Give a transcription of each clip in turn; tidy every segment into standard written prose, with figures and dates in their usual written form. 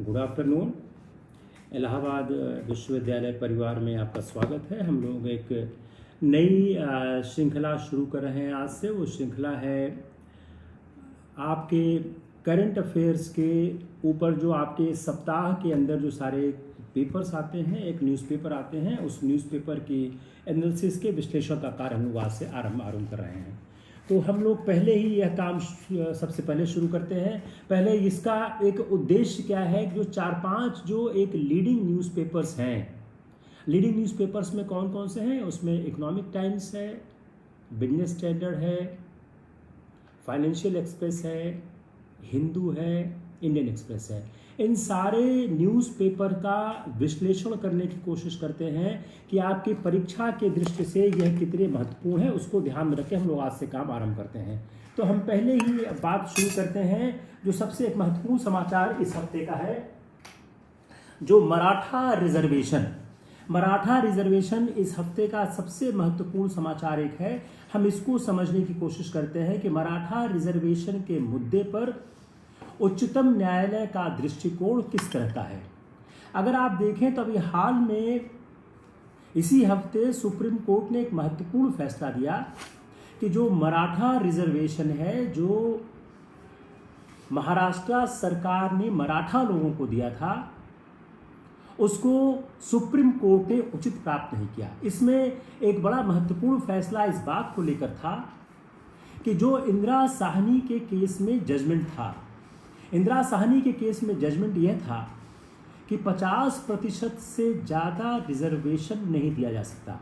Good afternoon. Allahabad विश्वविद्यालय परिवार में आपका स्वागत है। हम लोग एक नई श्रृंखला शुरू कर रहे हैं आज से। वो श्रृंखला है आपके करंट अफेयर्स के ऊपर, जो आपके सप्ताह के अंदर जो सारे पेपर्स आते हैं, एक न्यूज़पेपर आते हैं, उस न्यूज़पेपर की एनालिसिस के विश्लेषण का कार्य हम लोग आज से आरंभ कर रहे हैं। तो हम लोग पहले ही यह काम सबसे पहले शुरू करते हैं। पहले इसका एक उद्देश्य क्या है कि जो 4-5 जो एक लीडिंग न्यूज़पेपर्स हैं, लीडिंग न्यूज़पेपर्स में कौन कौन से हैं, उसमें इकोनॉमिक टाइम्स है, बिजनेस स्टैंडर्ड है, फाइनेंशियल एक्सप्रेस है, हिंदू है, इंडियन एक्सप्रेस है। इन सारे न्यूज़पेपर का विश्लेषण करने की कोशिश करते हैं कि आपकी परीक्षा के दृष्टि से यह कितने महत्वपूर्ण है, उसको ध्यान में रखकर हम लोग आज से काम आरंभ करते हैं। तो हम पहले ही बात शुरू करते हैं। जो सबसे एक महत्वपूर्ण समाचार इस हफ्ते का है, जो मराठा रिजर्वेशन इस हफ्ते का सबसे महत्वपूर्ण समाचार एक है। हम इसको समझने की कोशिश करते हैं कि मराठा रिजर्वेशन के मुद्दे पर उच्चतम न्यायालय का दृष्टिकोण किस तरह का है। अगर आप देखें तो अभी हाल में इसी हफ्ते सुप्रीम कोर्ट ने एक महत्वपूर्ण फैसला दिया कि जो मराठा रिजर्वेशन है, जो महाराष्ट्र सरकार ने मराठा लोगों को दिया था, उसको सुप्रीम कोर्ट ने उचित प्राप्त नहीं किया। इसमें एक बड़ा महत्वपूर्ण फैसला इस बात को लेकर था कि जो इंदिरा साहनी के केस में जजमेंट था, इंदिरा साहनी के केस में जजमेंट यह था कि 50% से ज़्यादा रिजर्वेशन नहीं दिया जा सकता।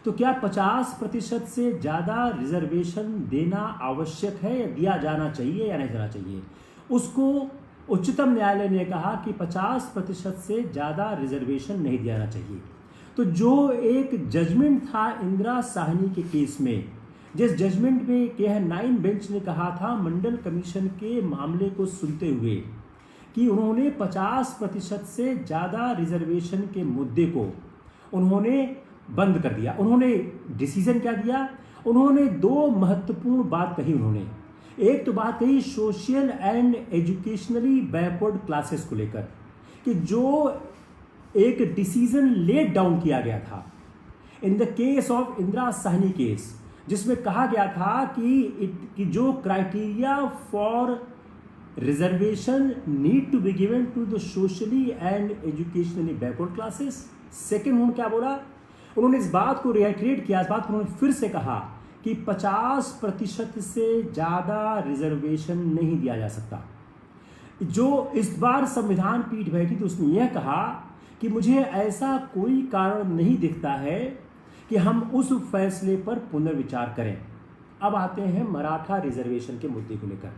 तो क्या 50% से ज़्यादा रिजर्वेशन देना आवश्यक है, या दिया जाना चाहिए या नहीं देना चाहिए? उसको उच्चतम न्यायालय ने कहा कि 50% से ज़्यादा रिजर्वेशन नहीं दिया जाना चाहिए। तो जो एक जजमेंट था इंदिरा साहनी के केस में, जिस जजमेंट में यह 9 बेंच ने कहा था मंडल कमीशन के मामले को सुनते हुए कि उन्होंने 50% से ज़्यादा रिजर्वेशन के मुद्दे को उन्होंने बंद कर दिया। उन्होंने डिसीजन क्या दिया? उन्होंने 2 महत्वपूर्ण बात कही। उन्होंने एक तो बात कही social and educationally backward classes को लेकर, कि जो एक डिसीजन लेट डाउन किया गया था in the case of Indira Sahni case, जिसमें कहा गया था कि जो criteria for reservation need to be given to the socially and educationally backward classes. Second, उन्होंने क्या बोला? उन्होंने इस बात को रिएक्टिवेट किया, इस बात को उन्होंने फिर से कहा कि 50% से ज़्यादा रिजर्वेशन नहीं दिया जा सकता। जो इस बार संविधान पीठ बैठी तो उसने यह कहा कि मुझे ऐसा कोई कारण नहीं दिखता है कि हम उस फैसले पर पुनर्विचार करें। अब आते हैं मराठा रिजर्वेशन के मुद्दे को लेकर।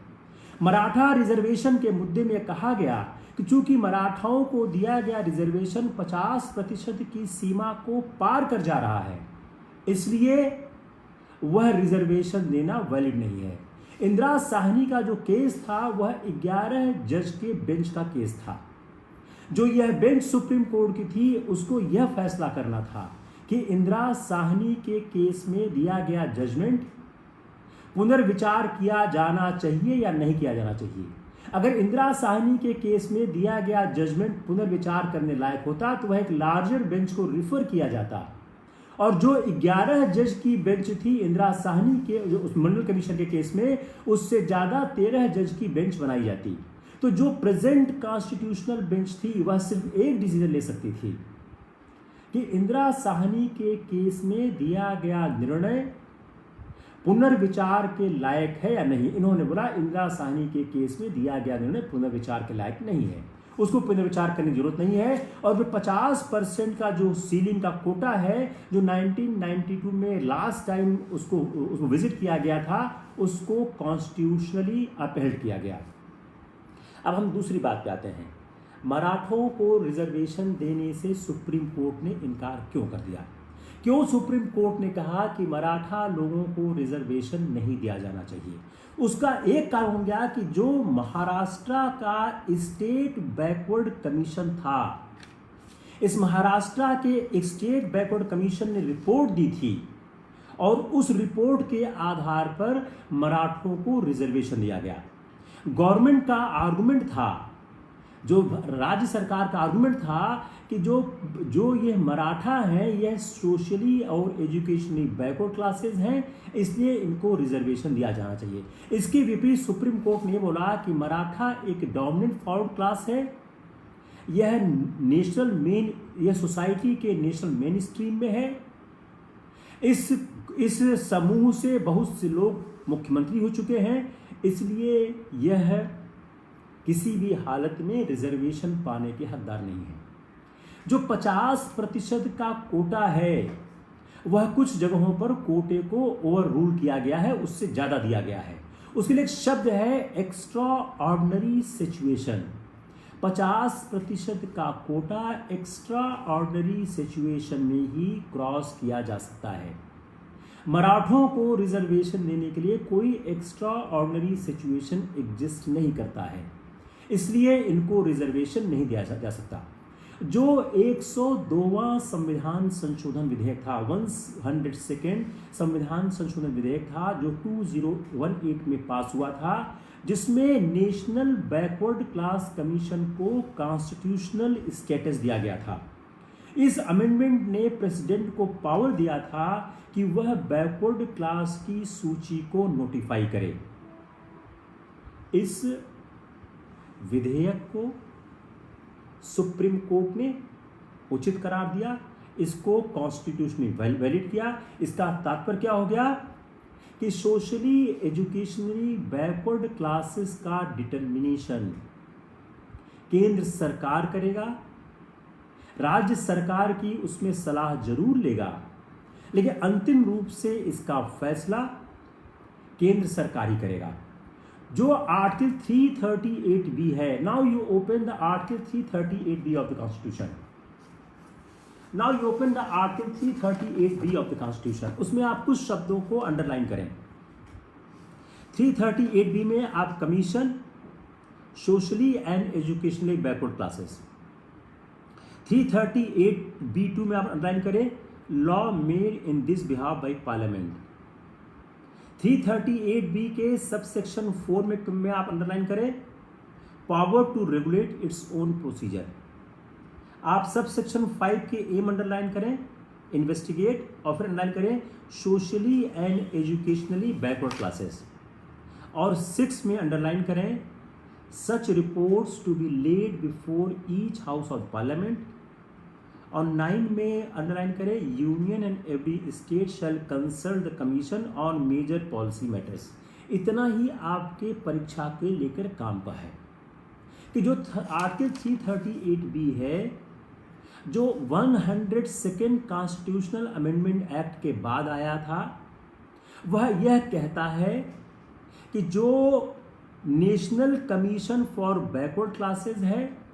मराठा रिजर्वेशन के मुद्दे में कहा गया कि चूंकि मराठाओं को दिया गया रिजर्वेशन 50% की सीमा को पार कर जा रहा है, इसलिए वह रिजर्वेशन देना वैलिड नहीं है। इंदिरा साहनी का जो केस था वह 11 जज के बेंच का केस था। जो यह बेंच सुप्रीम कोर्ट की थी, उसको यह फैसला करना था कि इंदिरा साहनी के केस में दिया गया जजमेंट पुनर्विचार किया जाना चाहिए या नहीं किया जाना चाहिए। अगर इंदिरा साहनी के केस में दिया गया जजमेंट पुनर्विचार करने लायक होता तो वह एक लार्जर बेंच को रिफर किया जाता, और जो 11 जज की बेंच थी इंदिरा साहनी के जो उस मंडल कमीशन के केस में, उससे ज़्यादा 13 जज की बेंच बनाई जाती। तो जो प्रेजेंट कॉन्स्टिट्यूशनल बेंच थी वह सिर्फ एक डिसीजन ले सकती थी कि इंदिरा साहनी के केस में दिया गया निर्णय पुनर्विचार के लायक है या नहीं। इन्होंने बोला इंदिरा साहनी के केस में दिया गया निर्णय पुनर्विचार के लायक नहीं है, उसको पुनर्विचार करने की जरूरत नहीं है। और फिर 50% का जो सीलिंग का कोटा है, जो 1992 में लास्ट टाइम उसको विजिट किया गया था, उसको कॉन्स्टिट्यूशनली अपहेल्ड किया गया। अब हम दूसरी बात पे आते हैं। मराठों को रिजर्वेशन देने से सुप्रीम कोर्ट ने इनकार क्यों कर दिया? क्यों सुप्रीम कोर्ट ने कहा कि मराठा लोगों को रिजर्वेशन नहीं दिया जाना चाहिए? उसका एक कारण हो गया कि जो महाराष्ट्र का स्टेट बैकवर्ड कमीशन था, इस महाराष्ट्र के स्टेट बैकवर्ड कमीशन ने रिपोर्ट दी थी, और उस रिपोर्ट के आधार पर मराठों को रिजर्वेशन दिया गया। गवर्नमेंट का आर्गुमेंट था जो राज्य सरकार का आर्गुमेंट था कि जो जो ये मराठा हैं यह सोशली और एजुकेशनली बैकवर्ड क्लासेस हैं, इसलिए इनको रिजर्वेशन दिया जाना चाहिए। इसके विपरीत सुप्रीम कोर्ट ने बोला कि मराठा एक डोमिनेंट फॉरवर्ड क्लास है, यह सोसाइटी के नेशनल मेन स्ट्रीम में है। इस समूह से बहुत से लोग मुख्यमंत्री हो चुके हैं, इसलिए यह किसी भी हालत में रिजर्वेशन पाने के हकदार नहीं है। जो 50% का कोटा है वह कुछ जगहों पर कोटे को ओवर रूल किया गया है, उससे ज़्यादा दिया गया है। उसके लिए एक शब्द है एक्स्ट्रा ऑर्डिनरी सिचुएशन। 50% का कोटा एक्स्ट्रा ऑर्डिनरी सिचुएशन में ही क्रॉस किया जा सकता है। मराठों को रिजर्वेशन देने के लिए कोई एक्स्ट्रा ऑर्डिनरी सिचुएशन एग्जिस्ट नहीं करता है, इसलिए इनको रिजर्वेशन नहीं दिया जा सकता। जो 102वां संविधान संशोधन विधेयक था, 102nd संविधान संशोधन विधेयक था, जो 2018 में पास हुआ था, जिसमें नेशनल बैकवर्ड क्लास कमीशन को कॉन्स्टिट्यूशनल स्टेटस दिया गया था। इस अमेंडमेंट ने प्रेसिडेंट को पावर दिया था कि वह बैकवर्ड क्लास की सूची को नोटिफाई करे। इस विधेयक को सुप्रीम कोर्ट ने उचित करार दिया, इसको कॉन्स्टिट्यूशनली वैलिड किया। इसका तात्पर्य क्या हो गया कि सोशली एजुकेशनली बैकवर्ड क्लासेस का डिटर्मिनेशन केंद्र सरकार करेगा, राज्य सरकार की उसमें सलाह जरूर लेगा, लेकिन अंतिम रूप से इसका फैसला केंद्र सरकार ही करेगा। जो आर्टिकल 338B है, now you open the article 338B of the constitution. Now you open the article 338B of the constitution. उसमें आप कुछ शब्दों को अंडरलाइन करें। 338B में आप commission socially and educationally backward classes. 338B2 में आप अंडरलाइन करें law made in this behalf by parliament. 338B के सब सेक्शन 4 में आप अंडरलाइन करें power to regulate its own procedure. आप सब सेक्शन 5 के एम अंडरलाइन करें इन्वेस्टिगेट, और फिर अंडरलाइन करें socially and educationally backward classes, और 6 में अंडरलाइन करें such reports to be laid before each house of parliament, और 9 में अंडरलाइन करें union and every state shall consult the commission on major policy matters. इतना ही आपके परीक्षा के लेकर काम का है कि जो आर्टिकल 338B है, जो 102nd कॉन्स्टिट्यूशनल अमेंडमेंट एक्ट के बाद आया था, वह यह कहता है कि जो national commission for backward classes है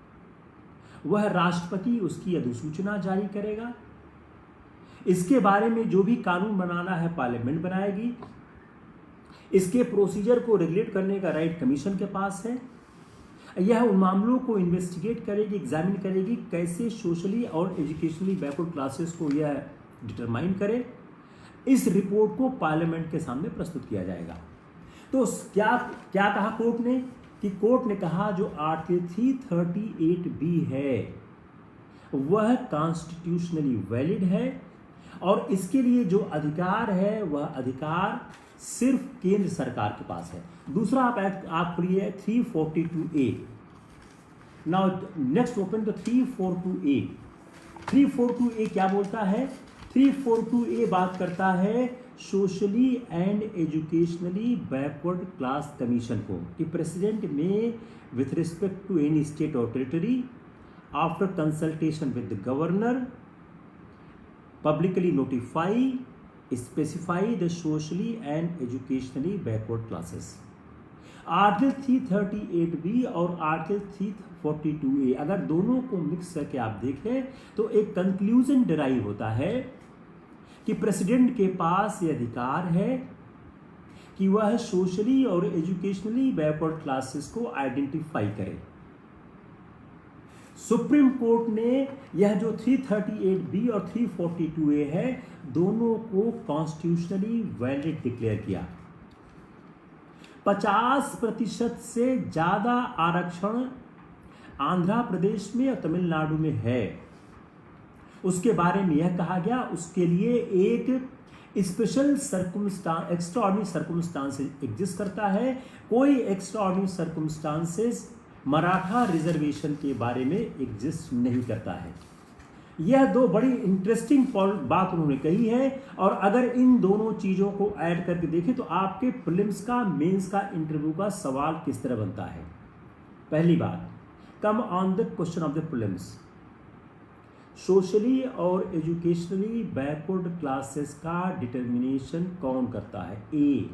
वह राष्ट्रपति उसकी अधिसूचना जारी करेगा। इसके बारे में जो भी कानून बनाना है पार्लियामेंट बनाएगी। इसके प्रोसीजर को रेगुलेट करने का राइट कमीशन के पास है। यह उन मामलों को इन्वेस्टिगेट करेगी, एग्जामिन करेगी, कैसे सोशली और एजुकेशनली बैकवर्ड क्लासेस को यह डिटरमाइन करे। इस रिपोर्ट को पार्लियामेंट के सामने प्रस्तुत किया जाएगा। तो क्या कहा कोर्ट ने कि कोर्ट ने कहा जो आर्टिकल 338B है वह कॉन्स्टिट्यूशनली वैलिड है, और इसके लिए जो अधिकार है वह अधिकार सिर्फ केंद्र सरकार के पास है। दूसरा आप खोलिए 342A। Now next open the 342A। 342A क्या बोलता है? 342A बात करता है socially and educationally backward class commission को कि प्रेसिडेंट में with respect to any state और territory after consultation with the governor publicly notify specify the socially and educationally backward classes. Article 338B और आर्टिकल 342A अगर दोनों को mix करके आप देखें तो एक कंक्लूजन डिराइव होता है कि प्रेसिडेंट के पास ये अधिकार है कि वह सोशली और एजुकेशनली बैकवर्ड क्लासेस को आइडेंटिफाई करे। सुप्रीम कोर्ट ने यह जो 338B और 342A है दोनों को कॉन्स्टिट्यूशनली वैलिड डिक्लेयर किया। 50% से ज्यादा आरक्षण आंध्र प्रदेश में और तमिलनाडु में है, उसके बारे में यह कहा गया उसके लिए एक स्पेशल एक्स्ट्राऑर्डिनरी सर्कमस्टांसेस एग्जिस्ट करता है। कोई एक्स्ट्राऑर्डिनरी सर्कमस्टांसेस मराठा रिजर्वेशन के बारे में एग्जिस्ट नहीं करता है। यह दो बड़ी इंटरेस्टिंग बात उन्होंने कही है, और अगर इन दोनों चीज़ों को ऐड करके देखें तो आपके प्रीलिम्स का, मेंस का, इंटरव्यू का सवाल किस तरह बनता है। पहली बात, come on the question of the prelims, socially और एजुकेशनली बैकवर्ड क्लासेस का डिटर्मिनेशन कौन करता है? ए,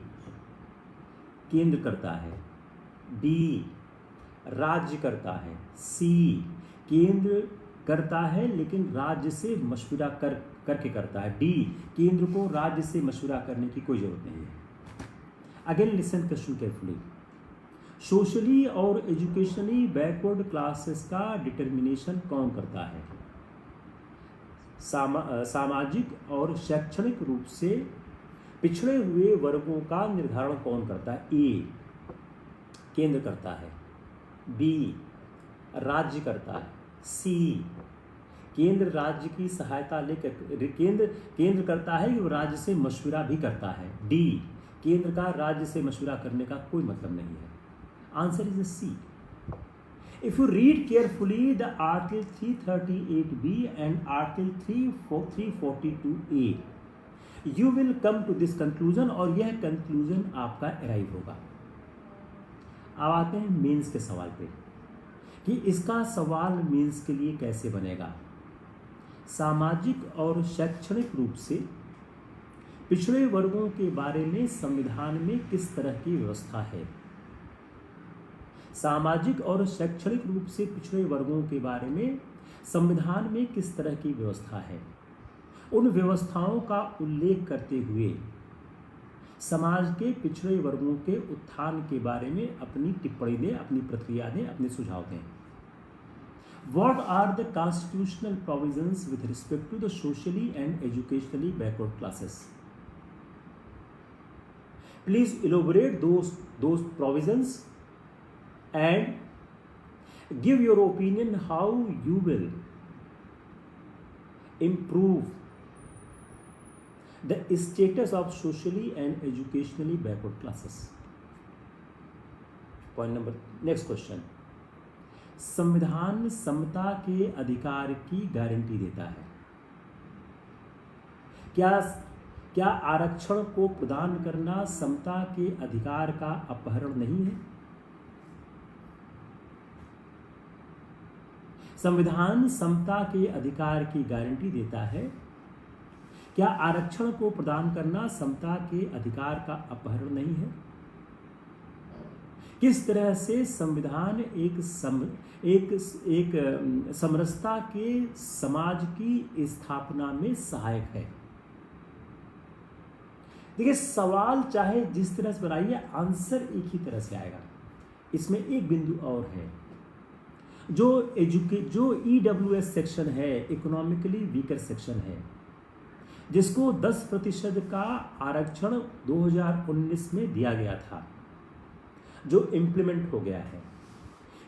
केंद्र करता है। बी, राज्य करता है। सी, केंद्र करता है लेकिन राज्य से मशवरा करके करता है। डी, केंद्र को राज्य से मशवरा करने की कोई जरूरत नहीं है। Again listen question carefully. Socially और एजुकेशनली बैकवर्ड क्लासेस का डिटर्मिनेशन कौन करता है? सामाजिक और शैक्षणिक रूप से पिछड़े हुए वर्गों का निर्धारण कौन करता है? ए, केंद्र करता है। बी, राज्य करता है। सी, केंद्र राज्य की सहायता लेकर केंद्र करता है कि वो राज्य से मशवरा भी करता है। डी, केंद्र का राज्य से मशवरा करने का कोई मतलब नहीं है। Answer is C. If you read carefully the Article 338B and Article 342A, you will come to this conclusion, और यह conclusion आपका अराइव होगा। अब आते हैं मेंस के सवाल पे कि इसका सवाल मेंस के लिए कैसे बनेगा। सामाजिक और शैक्षणिक रूप से पिछड़े वर्गों के बारे में संविधान में किस तरह की व्यवस्था है? सामाजिक और शैक्षणिक रूप से पिछड़े वर्गों के बारे में संविधान में किस तरह की व्यवस्था है? उन व्यवस्थाओं का उल्लेख करते हुए समाज के पिछड़े वर्गों के उत्थान के बारे में अपनी टिप्पणी दें, अपनी प्रतिक्रिया दें, अपने सुझाव दें। What are the constitutional provisions with respect to the socially and educationally backward classes? Please elaborate those provisions and give your opinion how you will improve the status of socially and educationally backward classes. Next question. संविधान समता के अधिकार की guarantee देता है। क्या आरक्षण को प्रदान करना समता के अधिकार का अपहरण नहीं है? संविधान समता के अधिकार की गारंटी देता है। क्या आरक्षण को प्रदान करना समता के अधिकार का अपहरण नहीं है? किस तरह से संविधान एक समरसता के समाज की स्थापना में सहायक है? देखिए, सवाल चाहे जिस तरह से बनाइए, आंसर एक ही तरह से आएगा। इसमें एक बिंदु और है, जो EWS सेक्शन है, इकोनॉमिकली वीकर सेक्शन है, जिसको 10% का आरक्षण 2019 में दिया गया था, जो इम्प्लीमेंट हो गया है।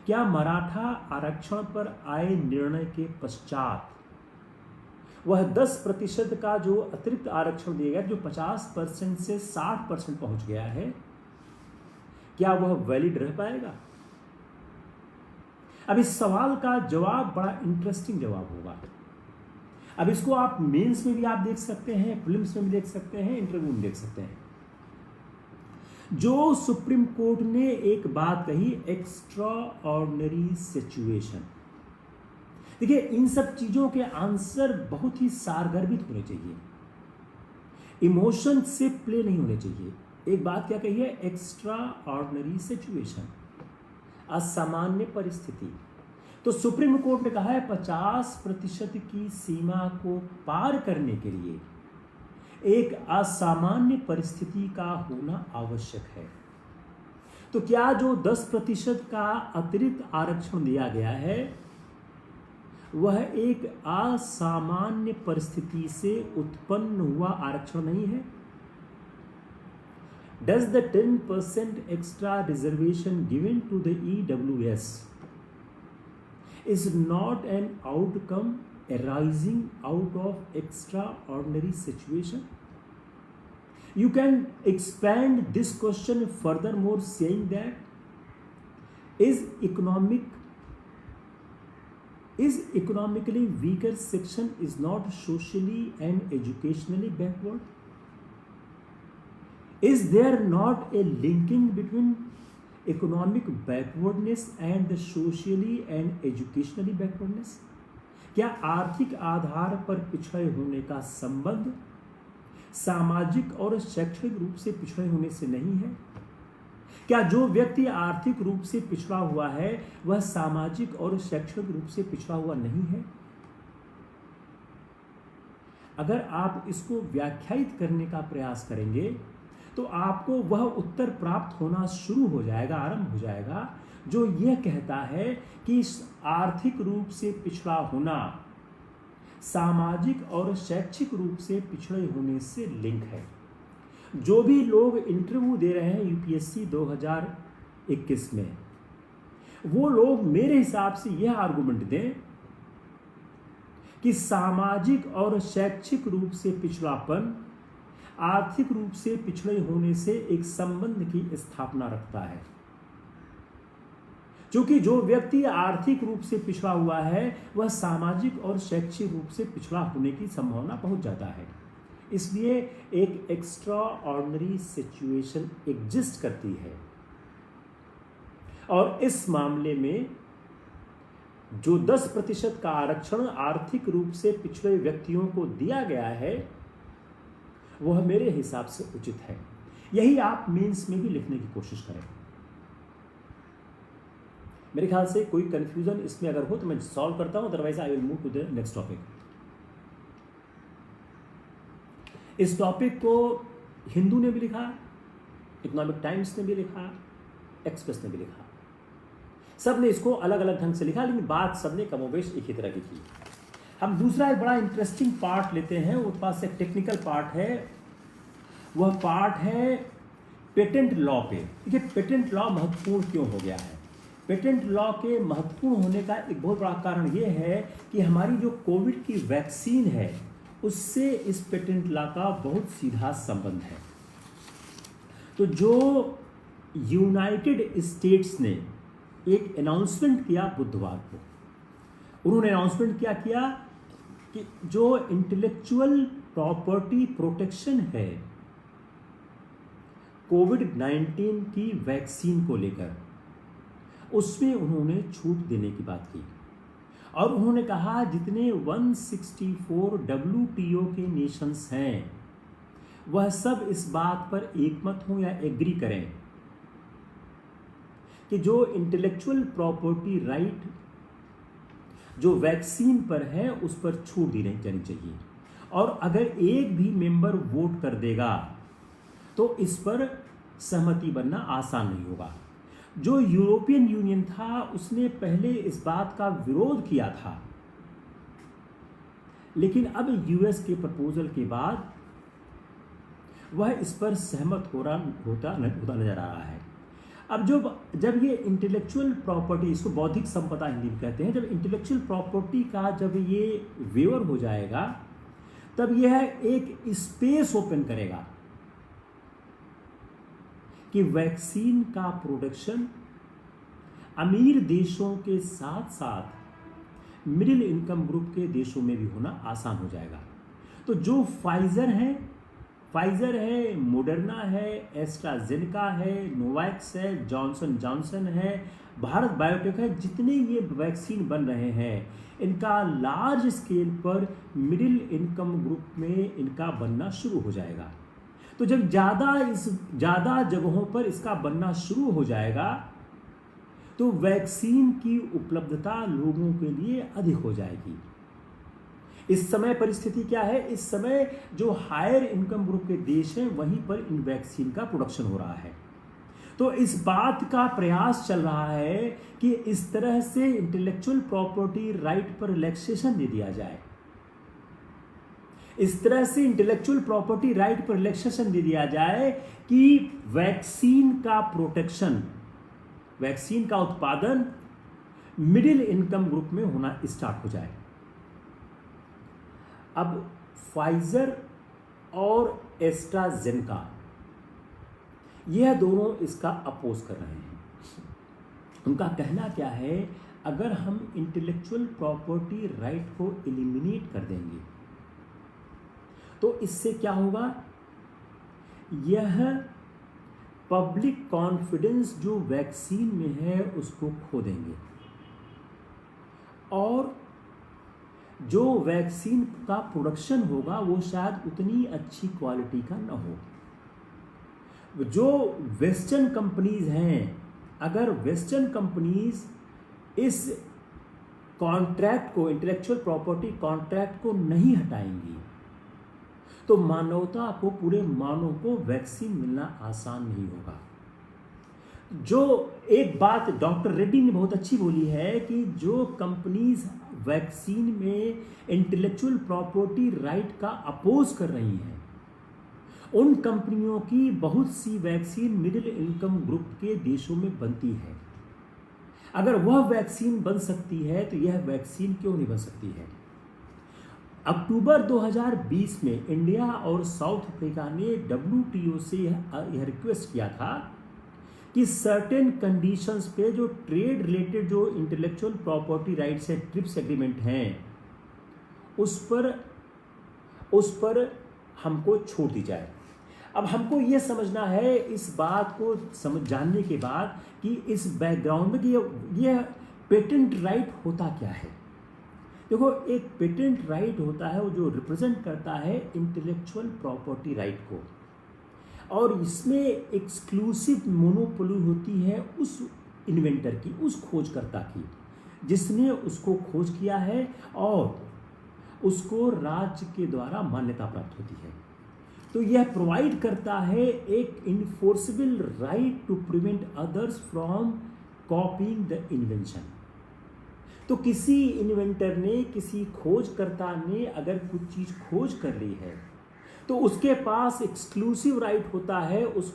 क्या मराठा आरक्षण पर आए निर्णय के पश्चात वह 10% का जो अतिरिक्त आरक्षण दिया गया, जो 50% से 60% पहुंच गया है, क्या वह वैलिड रह पाएगा? अब इस सवाल का जवाब बड़ा इंटरेस्टिंग जवाब होगा। अब इसको आप मेंस में भी आप देख सकते हैं, प्रीलिम्स में भी देख सकते हैं, इंटरव्यू में देख सकते हैं। जो सुप्रीम कोर्ट ने एक बात कही, एक्स्ट्रा ऑर्डिनरी सिचुएशन। देखिए, इन सब चीजों के आंसर बहुत ही सारगर्भित होने चाहिए, इमोशन से प्ले नहीं होने चाहिए। एक बात क्या कही है? एक्स्ट्रा ऑर्डिनरी सिचुएशन, असामान्य परिस्थिति। तो सुप्रीम कोर्ट ने कहा है 50% की सीमा को पार करने के लिए एक असामान्य परिस्थिति का होना आवश्यक है। तो क्या जो 10% का अतिरिक्त आरक्षण दिया गया है, वह एक असामान्य परिस्थिति से उत्पन्न हुआ आरक्षण नहीं है? Does the 10% extra reservation given to the EWS is not an outcome arising out of extraordinary situation. You can expand this question furthermore, saying that is economically weaker section is not socially and educationally backward? Is there not a linking between economic backwardness and the socially and educationally backwardness? क्या आर्थिक आधार पर पिछड़े होने का संबंध सामाजिक और शैक्षणिक रूप से पिछड़े होने से नहीं है? क्या जो व्यक्ति आर्थिक रूप से पिछड़ा हुआ है वह सामाजिक और शैक्षणिक रूप से पिछड़ा हुआ नहीं है? अगर आप इसको व्याख्यायित करने का प्रयास करेंगे तो आपको वह उत्तर प्राप्त होना शुरू हो जाएगा, आरंभ हो जाएगा, जो यह कहता है कि आर्थिक रूप से पिछड़ा होना सामाजिक और शैक्षिक रूप से पिछड़े होने से लिंक है। जो भी लोग इंटरव्यू दे रहे हैं यूपीएससी 2021 में, वो लोग मेरे हिसाब से यह आर्गुमेंट दें कि सामाजिक और शैक्षिक रूप से पिछड़ापन आर्थिक रूप से पिछड़े होने से एक संबंध की स्थापना रखता है। क्योंकि जो व्यक्ति आर्थिक रूप से पिछड़ा हुआ है वह सामाजिक और शैक्षिक रूप से पिछड़ा होने की संभावना पहुंच जाता है। इसलिए एक एक्स्ट्रा ऑर्डिनरी सिचुएशन एग्जिस्ट करती है, और इस मामले में जो 10% का आरक्षण आर्थिक रूप से पिछड़े व्यक्तियों को दिया गया है वह मेरे हिसाब से उचित है। यही आप मेंस में भी लिखने की कोशिश करें। मेरे ख्याल से कोई कंफ्यूजन इसमें अगर हो तो मैं सॉल्व करता हूं, otherwise I will move to the next topic. इस टॉपिक को हिंदू ने भी लिखा, इकोनॉमिक टाइम्स ने भी लिखा, एक्सप्रेस ने भी लिखा। सब ने इसको अलग अलग ढंग से लिखा, लेकिन बात सबने कमोबेश एक ही तरह की की। हम दूसरा एक बड़ा इंटरेस्टिंग पार्ट लेते हैं, वो पास एक टेक्निकल पार्ट है, वह पार्ट है पेटेंट लॉ पे। देखिए पेटेंट लॉ महत्वपूर्ण क्यों हो गया है। पेटेंट लॉ के महत्वपूर्ण होने का एक बहुत बड़ा कारण ये है कि हमारी जो कोविड की वैक्सीन है उससे इस पेटेंट लॉ का बहुत सीधा संबंध है। तो जो यूनाइटेड स्टेट्स ने एक अनाउंसमेंट किया बुधवार को, उन्होंने अनाउंसमेंट क्या किया कि जो इंटेलेक्चुअल प्रॉपर्टी प्रोटेक्शन है कोविड-19 की वैक्सीन को लेकर, उसमें उन्होंने छूट देने की बात की। और उन्होंने कहा जितने 164 WTO के नेशंस हैं वह सब इस बात पर एकमत हों या एग्री करें कि जो इंटेलेक्चुअल प्रॉपर्टी राइट जो वैक्सीन पर है उस पर छूट दी जानी चाहिए। और अगर एक भी मेंबर वोट कर देगा तो इस पर सहमति बनना आसान नहीं होगा। जो यूरोपियन यूनियन था उसने पहले इस बात का विरोध किया था, लेकिन अब यूएस के प्रपोजल के बाद वह इस पर सहमत होता नजर आ रहा है। अब जब ये इंटेलेक्चुअल प्रॉपर्टी, इसको बौद्धिक संपदा हिंदी में कहते हैं, जब इंटेलेक्चुअल प्रॉपर्टी का जब ये वेवर हो जाएगा तब यह एक स्पेस ओपन करेगा कि वैक्सीन का प्रोडक्शन अमीर देशों के साथ साथ मिडिल इनकम ग्रुप के देशों में भी होना आसान हो जाएगा। तो जो फाइजर है, मोडर्ना है, एस्ट्राजेनेका है, नोवाक्स है, जॉनसन जॉनसन है, भारत बायोटेक है, जितने ये वैक्सीन बन रहे हैं इनका लार्ज स्केल पर मिडिल इनकम ग्रुप में इनका बनना शुरू हो जाएगा। तो जब ज़्यादा जगहों पर इसका बनना शुरू हो जाएगा तो वैक्सीन की उपलब्धता लोगों के लिए अधिक हो जाएगी। इस समय परिस्थिति क्या है, इस समय जो हायर इनकम ग्रुप के देश हैं वहीं पर इन वैक्सीन का प्रोडक्शन हो रहा है। तो इस बात का प्रयास चल रहा है कि इस तरह से इंटेलेक्चुअल प्रॉपर्टी राइट पर रिलैक्सेशन दे दिया जाए, इस तरह से इंटेलेक्चुअल प्रॉपर्टी राइट पर रिलैक्सेशन दे दिया जाए कि वैक्सीन का प्रोटेक्शन, वैक्सीन का उत्पादन मिडिल इनकम ग्रुप में होना स्टार्ट हो जाए। अब फाइजर और एस्ट्राजेनेका यह दोनों इसका अपोज कर रहे हैं। उनका कहना क्या है, अगर हम इंटेलेक्चुअल प्रॉपर्टी राइट को एलिमिनेट कर देंगे तो इससे क्या होगा, यह पब्लिक कॉन्फिडेंस जो वैक्सीन में है उसको खो देंगे और जो वैक्सीन का प्रोडक्शन होगा वो शायद उतनी अच्छी क्वालिटी का ना हो। जो वेस्टर्न कंपनीज हैं, अगर वेस्टर्न कंपनीज इस कॉन्ट्रैक्ट को, इंटेलेक्चुअल प्रॉपर्टी कॉन्ट्रैक्ट को नहीं हटाएंगी तो मानवता को, पूरे मानव को वैक्सीन मिलना आसान नहीं होगा। जो एक बात डॉक्टर रेड्डी ने बहुत अच्छी बोली है कि जो कंपनीज वैक्सीन में इंटेलेक्चुअल प्रॉपर्टी राइट का अपोज कर रही हैं, उन कंपनियों की बहुत सी वैक्सीन मिडिल इनकम ग्रुप के देशों में बनती है। अगर वह वैक्सीन बन सकती है तो यह वैक्सीन क्यों नहीं बन सकती है। अक्टूबर 2020 में इंडिया और साउथ अफ्रीका ने WTO से यह रिक्वेस्ट किया था कि सर्टेन कंडीशंस पे जो ट्रेड रिलेटेड जो इंटेलेक्चुअल प्रॉपर्टी राइट्स है, ट्रिप्स एग्रीमेंट हैं, उस पर हमको छोड़ दी जाए। अब हमको ये समझना है इस बात को जानने के बाद कि इस बैकग्राउंड में कि यह पेटेंट राइट होता क्या है। देखो, एक पेटेंट राइट होता है वो जो रिप्रेजेंट करता है इंटेलेक्चुअल प्रॉपर्टी राइट को, और इसमें एक्सक्लूसिव मोनोपोली होती है उस इन्वेंटर की, उस खोजकर्ता की जिसने उसको खोज किया है और उसको राज्य के द्वारा मान्यता प्राप्त होती है। तो यह प्रोवाइड करता है एक enforceable right to prevent others from copying the invention. तो किसी इन्वेंटर ने, किसी खोजकर्ता ने अगर कुछ चीज़ खोज कर ली है तो उसके पास एक्सक्लूसिव राइट होता है उस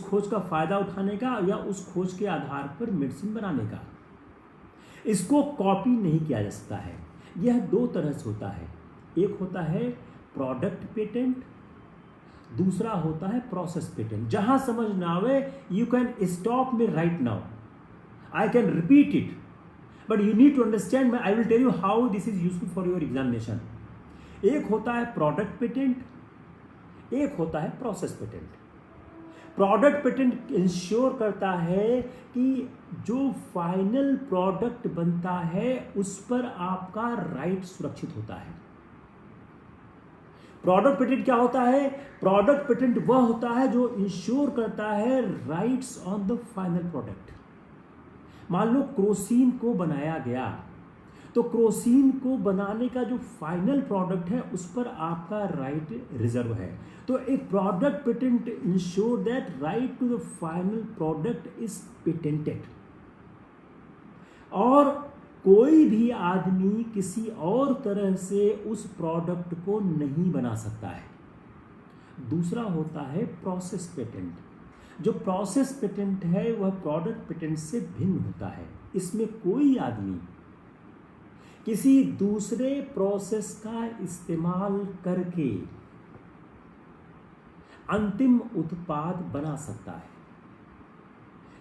खोज का फ़ायदा उठाने का या उस खोज के आधार पर मेडिसिन बनाने का। इसको कॉपी नहीं किया जा सकता है। यह दो तरह से होता है, एक होता है प्रोडक्ट पेटेंट, दूसरा होता है प्रोसेस पेटेंट। जहां समझ ना आवे you can stop me right now, I can repeat it but you need to understand, I will tell you how this is useful for your examination. एक होता है प्रोडक्ट पेटेंट, एक होता है process patent. Product patent ensure करता है कि जो फाइनल प्रोडक्ट बनता है उस पर आपका राइट सुरक्षित होता है। प्रोडक्ट पेटेंट क्या होता है? प्रोडक्ट पेटेंट वह होता है जो इंश्योर करता है rights on the final product. मान लो क्रोसिन को बनाया गया, तो क्रोसिन को बनाने का जो फाइनल प्रोडक्ट है उस पर आपका राइट रिजर्व है। तो एक product patent ensure that right to the final product is patented, और कोई भी आदमी किसी और तरह से उस प्रोडक्ट को नहीं बना सकता है। दूसरा होता है प्रोसेस पेटेंट। जो प्रोसेस पेटेंट है वह प्रोडक्ट पेटेंट से भिन्न होता है। इसमें कोई आदमी किसी दूसरे प्रोसेस का इस्तेमाल करके अंतिम उत्पाद बना सकता है।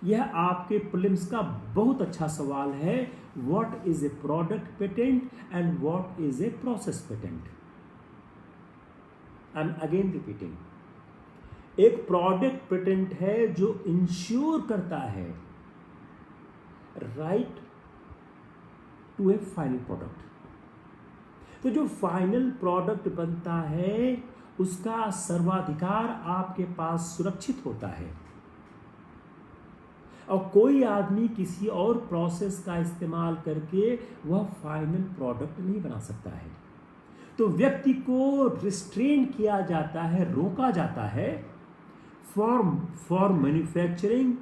यह आपके प्रीलिम्स का बहुत अच्छा सवाल है, what is a product patent and what is a process patent. I am again repeating, एक प्रोडक्ट पेटेंट है जो इंश्योर करता है right to a final product. तो जो फाइनल प्रोडक्ट बनता है उसका सर्वाधिकार आपके पास सुरक्षित होता है, और कोई आदमी किसी और प्रोसेस का इस्तेमाल करके वह फाइनल प्रोडक्ट नहीं बना सकता है। तो व्यक्ति को रिस्ट्रेन किया जाता है, रोका जाता है for manufacturing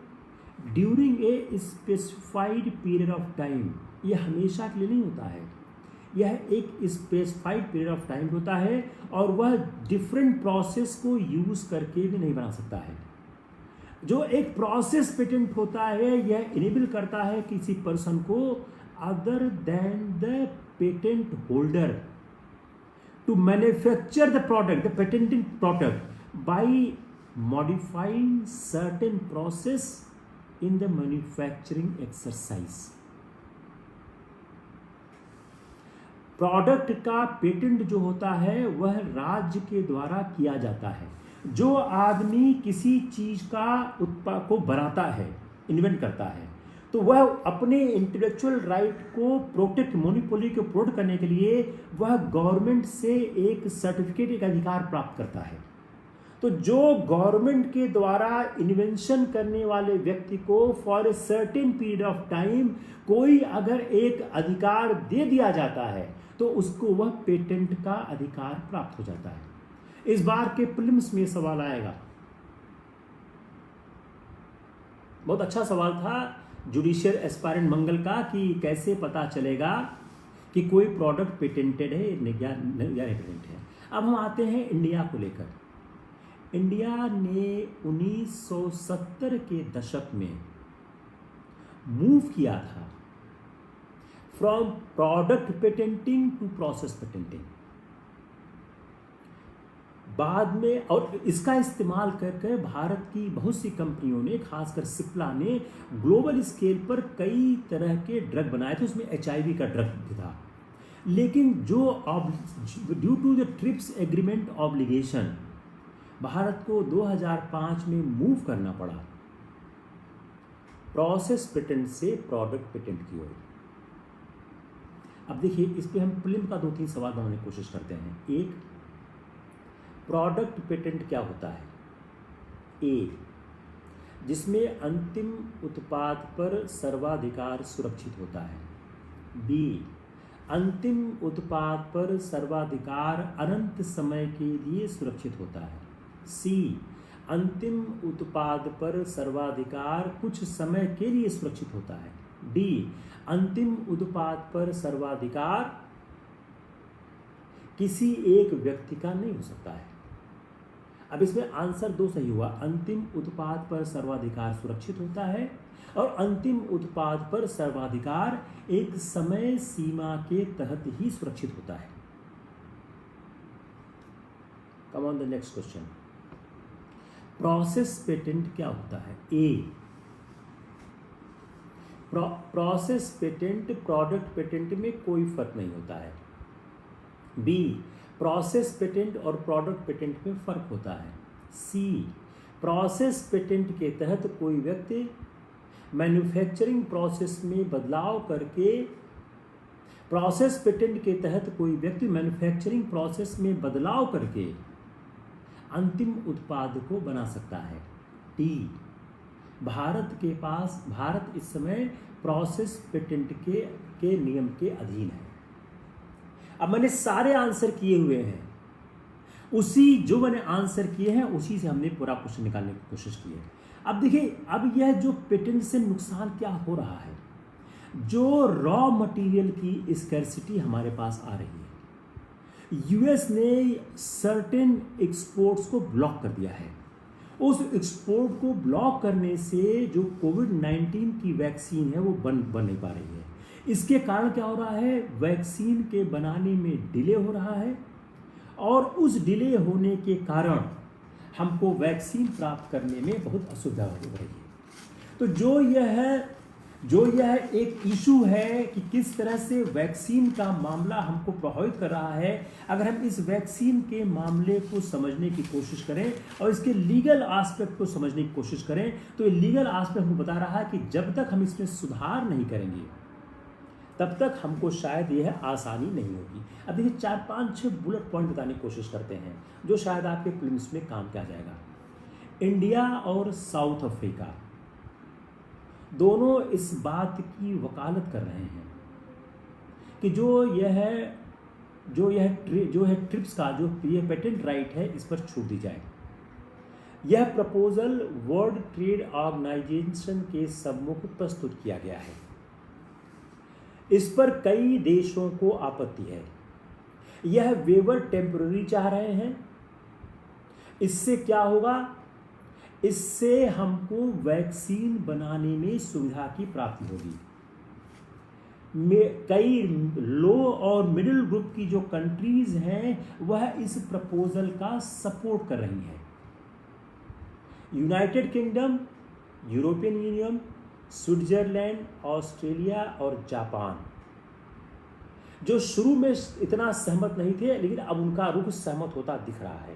during a specified period of time. यह हमेशा के लिए नहीं होता है, यह एक स्पेसिफाइड पीरियड ऑफ टाइम होता है, और वह डिफरेंट प्रोसेस को यूज करके भी नहीं बना सकता है। जो एक प्रोसेस पेटेंट होता है, यह इनेबल करता है किसी पर्सन को other than the patent holder to manufacture the product, the patented product, by modifying certain process in the manufacturing exercise. Product का पेटेंट जो होता है वह राज्य के द्वारा किया जाता है। जो आदमी किसी चीज का उत्पाद को बनाता है, इन्वेंट करता है, तो वह अपने इंटेलेक्चुअल राइट को प्रोटेक्ट, मोनोपोली को प्रोटेक्ट करने के लिए वह गवर्नमेंट से एक सर्टिफिकेट, एक अधिकार प्राप्त करता है। तो जो गवर्नमेंट के द्वारा इन्वेंशन करने वाले व्यक्ति को for a certain period of time कोई अगर एक अधिकार दे दिया जाता है तो उसको वह पेटेंट का अधिकार प्राप्त हो जाता है। इस बार के प्रीलिम्स में सवाल आएगा, बहुत अच्छा सवाल था जुडिशियल एस्पायरेंट मंगल का, कि कैसे पता चलेगा कि कोई प्रोडक्ट पेटेंटेड है या पेटेंट है। अब हम आते हैं इंडिया को लेकर। इंडिया ने 1970 के दशक में मूव किया था from product patenting to process patenting. बाद में, और इसका इस्तेमाल करके भारत की बहुत सी कंपनियों ने, खासकर सिप्ला ने ग्लोबल स्केल पर कई तरह के ड्रग बनाए थे, उसमें HIV का ड्रग भी था। लेकिन जो due to the TRIPS agreement obligation Bharat को 2005 में मूव करना पड़ा प्रोसेस पेटेंट से प्रोडक्ट पेटेंट की ओर। अब देखिए, इस पे हम प्रीलिम का 2-3 सवाल बनाने की कोशिश करते हैं। एक, प्रोडक्ट पेटेंट क्या होता है? ए, जिसमें अंतिम उत्पाद पर सर्वाधिकार सुरक्षित होता है। बी, अंतिम उत्पाद पर सर्वाधिकार अनंत समय के लिए सुरक्षित होता है। सी, अंतिम उत्पाद पर सर्वाधिकार कुछ समय के लिए सुरक्षित होता है। डी, अंतिम उत्पाद पर सर्वाधिकार किसी एक व्यक्ति का नहीं हो सकता है। अब इसमें आंसर 2 सही हुआ, अंतिम उत्पाद पर सर्वाधिकार सुरक्षित होता है और अंतिम उत्पाद पर सर्वाधिकार एक समय सीमा के तहत ही सुरक्षित होता है। Come on the next question. Process patent क्या होता है? ए, प्रोसेस पेटेंट प्रोडक्ट पेटेंट में कोई फर्क नहीं होता है। बी, प्रोसेस पेटेंट और प्रोडक्ट पेटेंट में फर्क होता है। सी, प्रोसेस पेटेंट के तहत कोई व्यक्ति मैन्युफैक्चरिंग प्रोसेस में बदलाव करके, प्रोसेस पेटेंट के तहत कोई व्यक्ति मैन्युफैक्चरिंग प्रोसेस में बदलाव करके अंतिम उत्पाद को बना सकता है। डी, भारत इस समय प्रोसेस पेटेंट के नियम के अधीन है। अब मैंने सारे आंसर किए हुए हैं, जो मैंने आंसर किए हैं उसी से हमने पूरा क्वेश्चन निकालने की कोशिश की है। अब देखिए, अब यह जो पेटेंट से नुकसान क्या हो रहा है, जो रॉ मटेरियल की स्कैर्सिटी हमारे पास आ रही है। यूएस ने सर्टेन एक्सपोर्ट्स को ब्लॉक कर दिया है। उस एक्सपोर्ट को ब्लॉक करने से जो कोविड-19 की वैक्सीन है वो बन नहीं पा रही है। इसके कारण क्या हो रहा है, वैक्सीन के बनाने में डिले हो रहा है और उस डिले होने के कारण हमको वैक्सीन प्राप्त करने में बहुत असुविधा हो रही है। तो जो यह एक इशू है कि किस तरह से वैक्सीन का मामला हमको प्रभावित कर रहा है, अगर हम इस वैक्सीन के मामले को समझने की कोशिश करें और इसके लीगल एस्पेक्ट को समझने की कोशिश करें, तो ये लीगल एस्पेक्ट हमको बता रहा है कि जब तक हम इसमें सुधार नहीं करेंगे तब तक हमको शायद यह आसानी नहीं होगी। अब देखिए, 4-5-6 बुलेट पॉइंट बताने की कोशिश करते हैं जो शायद आपके प्रीलिम्स में काम किया जाएगा। इंडिया और साउथ अफ्रीका दोनों इस बात की वकालत कर रहे हैं कि जो यह ट्रिप्स का जो ये पेटेंट राइट है, इस पर छूट दी जाए। यह प्रपोजल वर्ल्ड ट्रेड ऑर्गेनाइजेशन के सम्मुख प्रस्तुत किया गया है। इस पर कई देशों को आपत्ति है। यह वेवर टेम्पररी चाह रहे हैं। इससे क्या होगा, इससे हमको वैक्सीन बनाने में सुविधा की प्राप्ति होगी। कई लो और मिडिल ग्रुप की जो कंट्रीज हैं वह इस प्रपोजल का सपोर्ट कर रही हैं। United kingdom, European union, Switzerland, Australia और जापान, जो शुरू में इतना सहमत नहीं थे लेकिन अब उनका रुख सहमत होता दिख रहा है।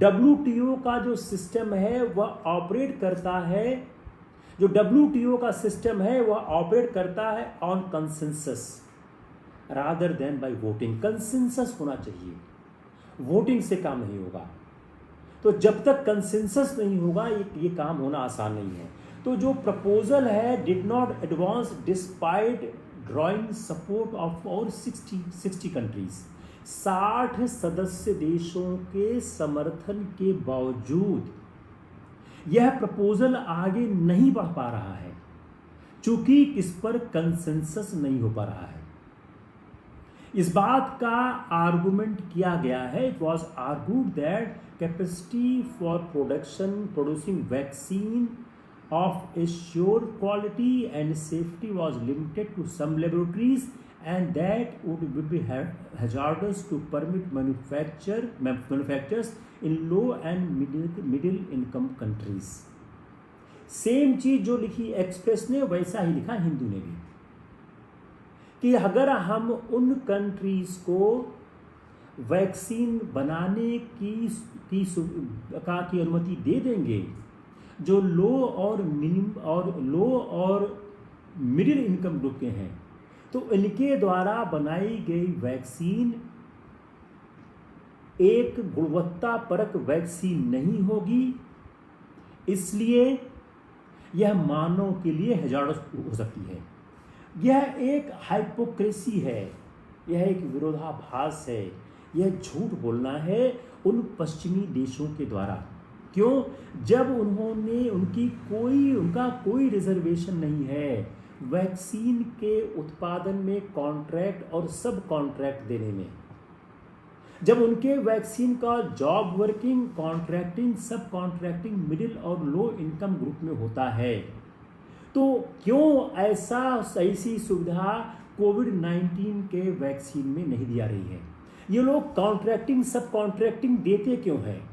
WTO का जो सिस्टम है वह ऑपरेट करता है, जो WTO का सिस्टम है वह ऑपरेट करता है on consensus rather than by voting. Consensus होना चाहिए, वोटिंग से काम नहीं होगा। तो जब तक कंसेंसस नहीं होगा ये काम होना आसान नहीं है। तो जो प्रपोजल है did not advance despite drawing support of और 60 कंट्रीज, 60 सदस्य देशों के समर्थन के बावजूद यह प्रपोजल आगे नहीं बढ़ पा रहा है, चूंकि इस पर कंसेंसस नहीं हो पा रहा है। इस बात का आर्गुमेंट किया गया है, it was argued that capacity for producing vaccine of assured quality and safety was limited to some laboratories and that would be hazardous to permit manufacturers in low and middle income countries। Same चीज जो लिखी express ने वैसा ही लिखा हिंदू ने भी, कि अगर हम उन कंट्रीज को वैक्सीन बनाने की अनुमति दे देंगे जो लो और मिडिल इनकम ग्रुप के हैं, तो इनके द्वारा बनाई गई वैक्सीन एक गुणवत्तापरक वैक्सीन नहीं होगी, इसलिए यह मानव के लिए हैजार्डस हो सकती है। यह एक हाइपोक्रेसी है, यह एक विरोधाभास है, यह झूठ बोलना है उन पश्चिमी देशों के द्वारा। क्यों? जब उनका कोई रिजर्वेशन नहीं है वैक्सीन के उत्पादन में, कॉन्ट्रैक्ट और सब कॉन्ट्रैक्ट देने में। जब उनके वैक्सीन का जॉब वर्किंग, कॉन्ट्रैक्टिंग, सब कॉन्ट्रैक्टिंग मिडिल और लो इनकम ग्रुप में होता है, तो क्यों ऐसी सुविधा कोविड-19 के वैक्सीन में नहीं दिया रही है? ये लोग कॉन्ट्रैक्टिंग, सब कॉन्ट्रैक्टिंग देते क्यों हैं?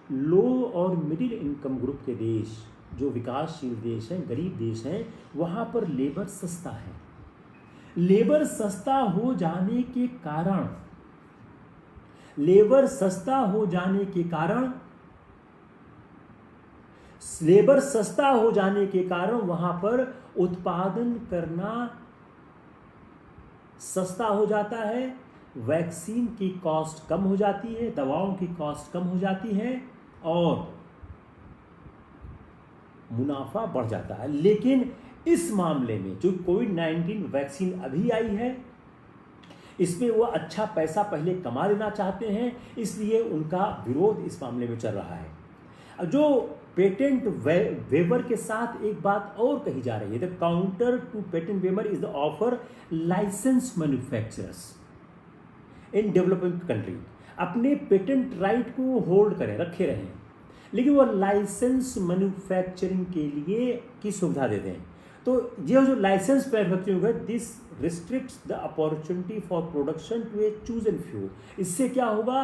लो और मिडिल इनकम ग्रुप के देश, जो विकासशील देश हैं, गरीब देश हैं, वहाँ पर लेबर सस्ता है। लेबर सस्ता हो जाने के कारण वहाँ पर उत्पादन करना सस्ता हो जाता है, वैक्सीन की कॉस्ट कम हो जाती है, दवाओं की कॉस्ट कम हो जाती है और मुनाफा बढ़ जाता है। लेकिन इस मामले में जो कोविड-19 वैक्सीन अभी आई है, इसमें वो अच्छा पैसा पहले कमा लेना चाहते हैं, इसलिए उनका विरोध इस मामले में चल रहा है। जो पेटेंट वेवर के साथ एक बात और कही जा रही है, the counter to patent waiver is the offer license manufacturers in developing country अपने पेटेंट राइट को होल्ड करें, रखे रहें, लेकिन वो लाइसेंस मैन्युफैक्चरिंग के लिए की सुविधा देते हैं। तो ये जो लाइसेंस मैन्युफैक्चरिंग है, this restricts the opportunity for production to a chosen few. इससे क्या होगा?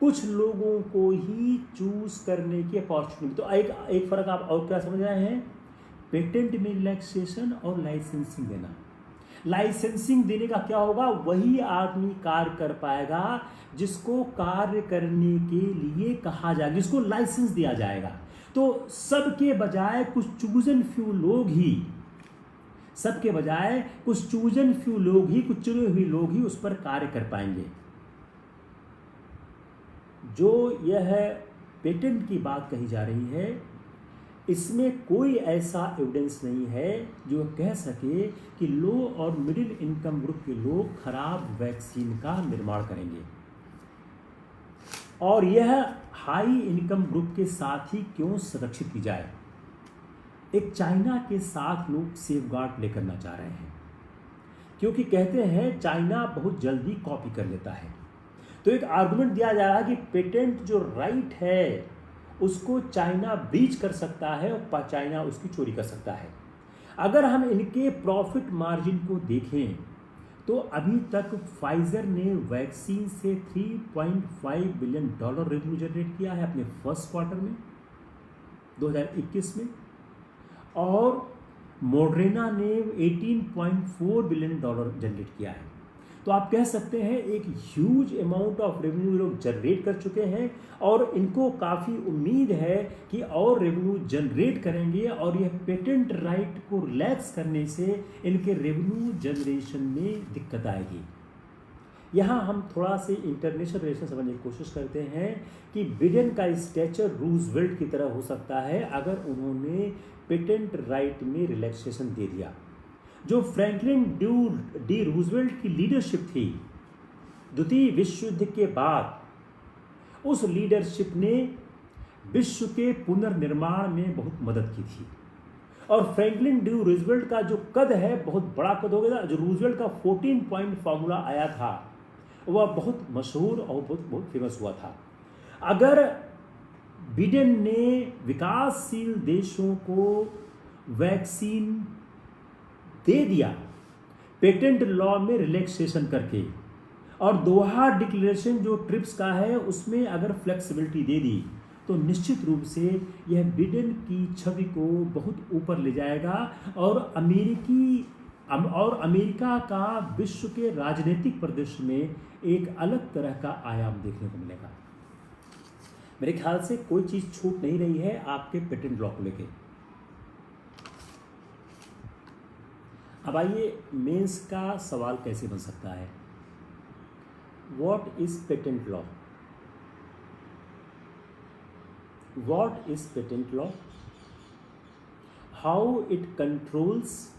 कुछ लोगों को ही चूज करने की अपॉर्चुनिटी। तो एक फर्क आप और क्या समझ रहे हैं? पेटेंट में रिलैक्सेशन और लाइसेंसिंग देना। लाइसेंसिंग देने का क्या होगा? वही आदमी कार्य कर पाएगा जिसको कार्य करने के लिए कहा जाएगा, जिसको लाइसेंस दिया जाएगा। तो सबके बजाय कुछ चूजन फ्यू लोग ही, कुछ चुने हुए लोग ही उस पर कार्य कर पाएंगे। जो यह पेटेंट की बात कही जा रही है, इसमें कोई ऐसा एविडेंस नहीं है जो कह सके कि लो और मिडिल इनकम ग्रुप के लोग खराब वैक्सीन का निर्माण करेंगे और यह हाई इनकम ग्रुप के साथ ही क्यों संरक्षित की जाए। एक चाइना के साथ लोग सेफगार्ड लेकर ना चाह रहे हैं, क्योंकि कहते हैं चाइना बहुत जल्दी कॉपी कर लेता है। तो एक आर्गुमेंट दिया जा रहा है कि पेटेंट जो राइट है उसको चाइना ब्रीच कर सकता है और चाइना उसकी चोरी कर सकता है। अगर हम इनके प्रॉफिट मार्जिन को देखें तो अभी तक फाइजर ने वैक्सीन से $3.5 बिलियन रेवेन्यू जनरेट किया है अपने फर्स्ट क्वार्टर में 2021 में, और मॉडर्ना ने $18.4 बिलियन जनरेट किया है। तो आप कह सकते हैं एक ह्यूज अमाउंट ऑफ रेवेन्यू लोग जनरेट कर चुके हैं और इनको काफ़ी उम्मीद है कि और रेवेन्यू जनरेट करेंगे, और यह पेटेंट राइट को रिलैक्स करने से इनके रेवेन्यू जनरेशन में दिक्कत आएगी। यहाँ हम थोड़ा से इंटरनेशनल रिलेशन समझने की कोशिश करते हैं कि बिडेन का स्टेचर रूजवेल्ट की तरह हो सकता है अगर उन्होंने पेटेंट राइट में रिलैक्सेशन दे दिया। जो फ्रैंकलिन डी रूजवेल्ट की लीडरशिप थी द्वितीय विश्व युद्ध के बाद, उस लीडरशिप ने विश्व के पुनर्निर्माण में बहुत मदद की थी। और फ्रैंकलिन डी रूजवेल्ट का जो कद है बहुत बड़ा कद हो गया था। जो रूजवेल्ट का 14 पॉइंट फार्मूला आया था वह बहुत मशहूर और बहुत फेमस हुआ था। अगर बिडेन ने विकासशील देशों को वैक्सीन दे दिया पेटेंट लॉ में रिलैक्सेशन करके, और दोहा डिक्लेरेशन जो ट्रिप्स का है उसमें अगर फ्लेक्सिबिलिटी दे दी, तो निश्चित रूप से यह बिडेन की छवि को बहुत ऊपर ले जाएगा और अमेरिका का विश्व के राजनीतिक परिदृश्य में एक अलग तरह का आयाम देखने को मिलेगा। मेरे ख्याल से कोई चीज़ छूट नहीं रही है आपके पेटेंट लॉ को लेकर। अब आइए मेंस का सवाल कैसे बन सकता है। What is patent law? What is patent law? How it controls?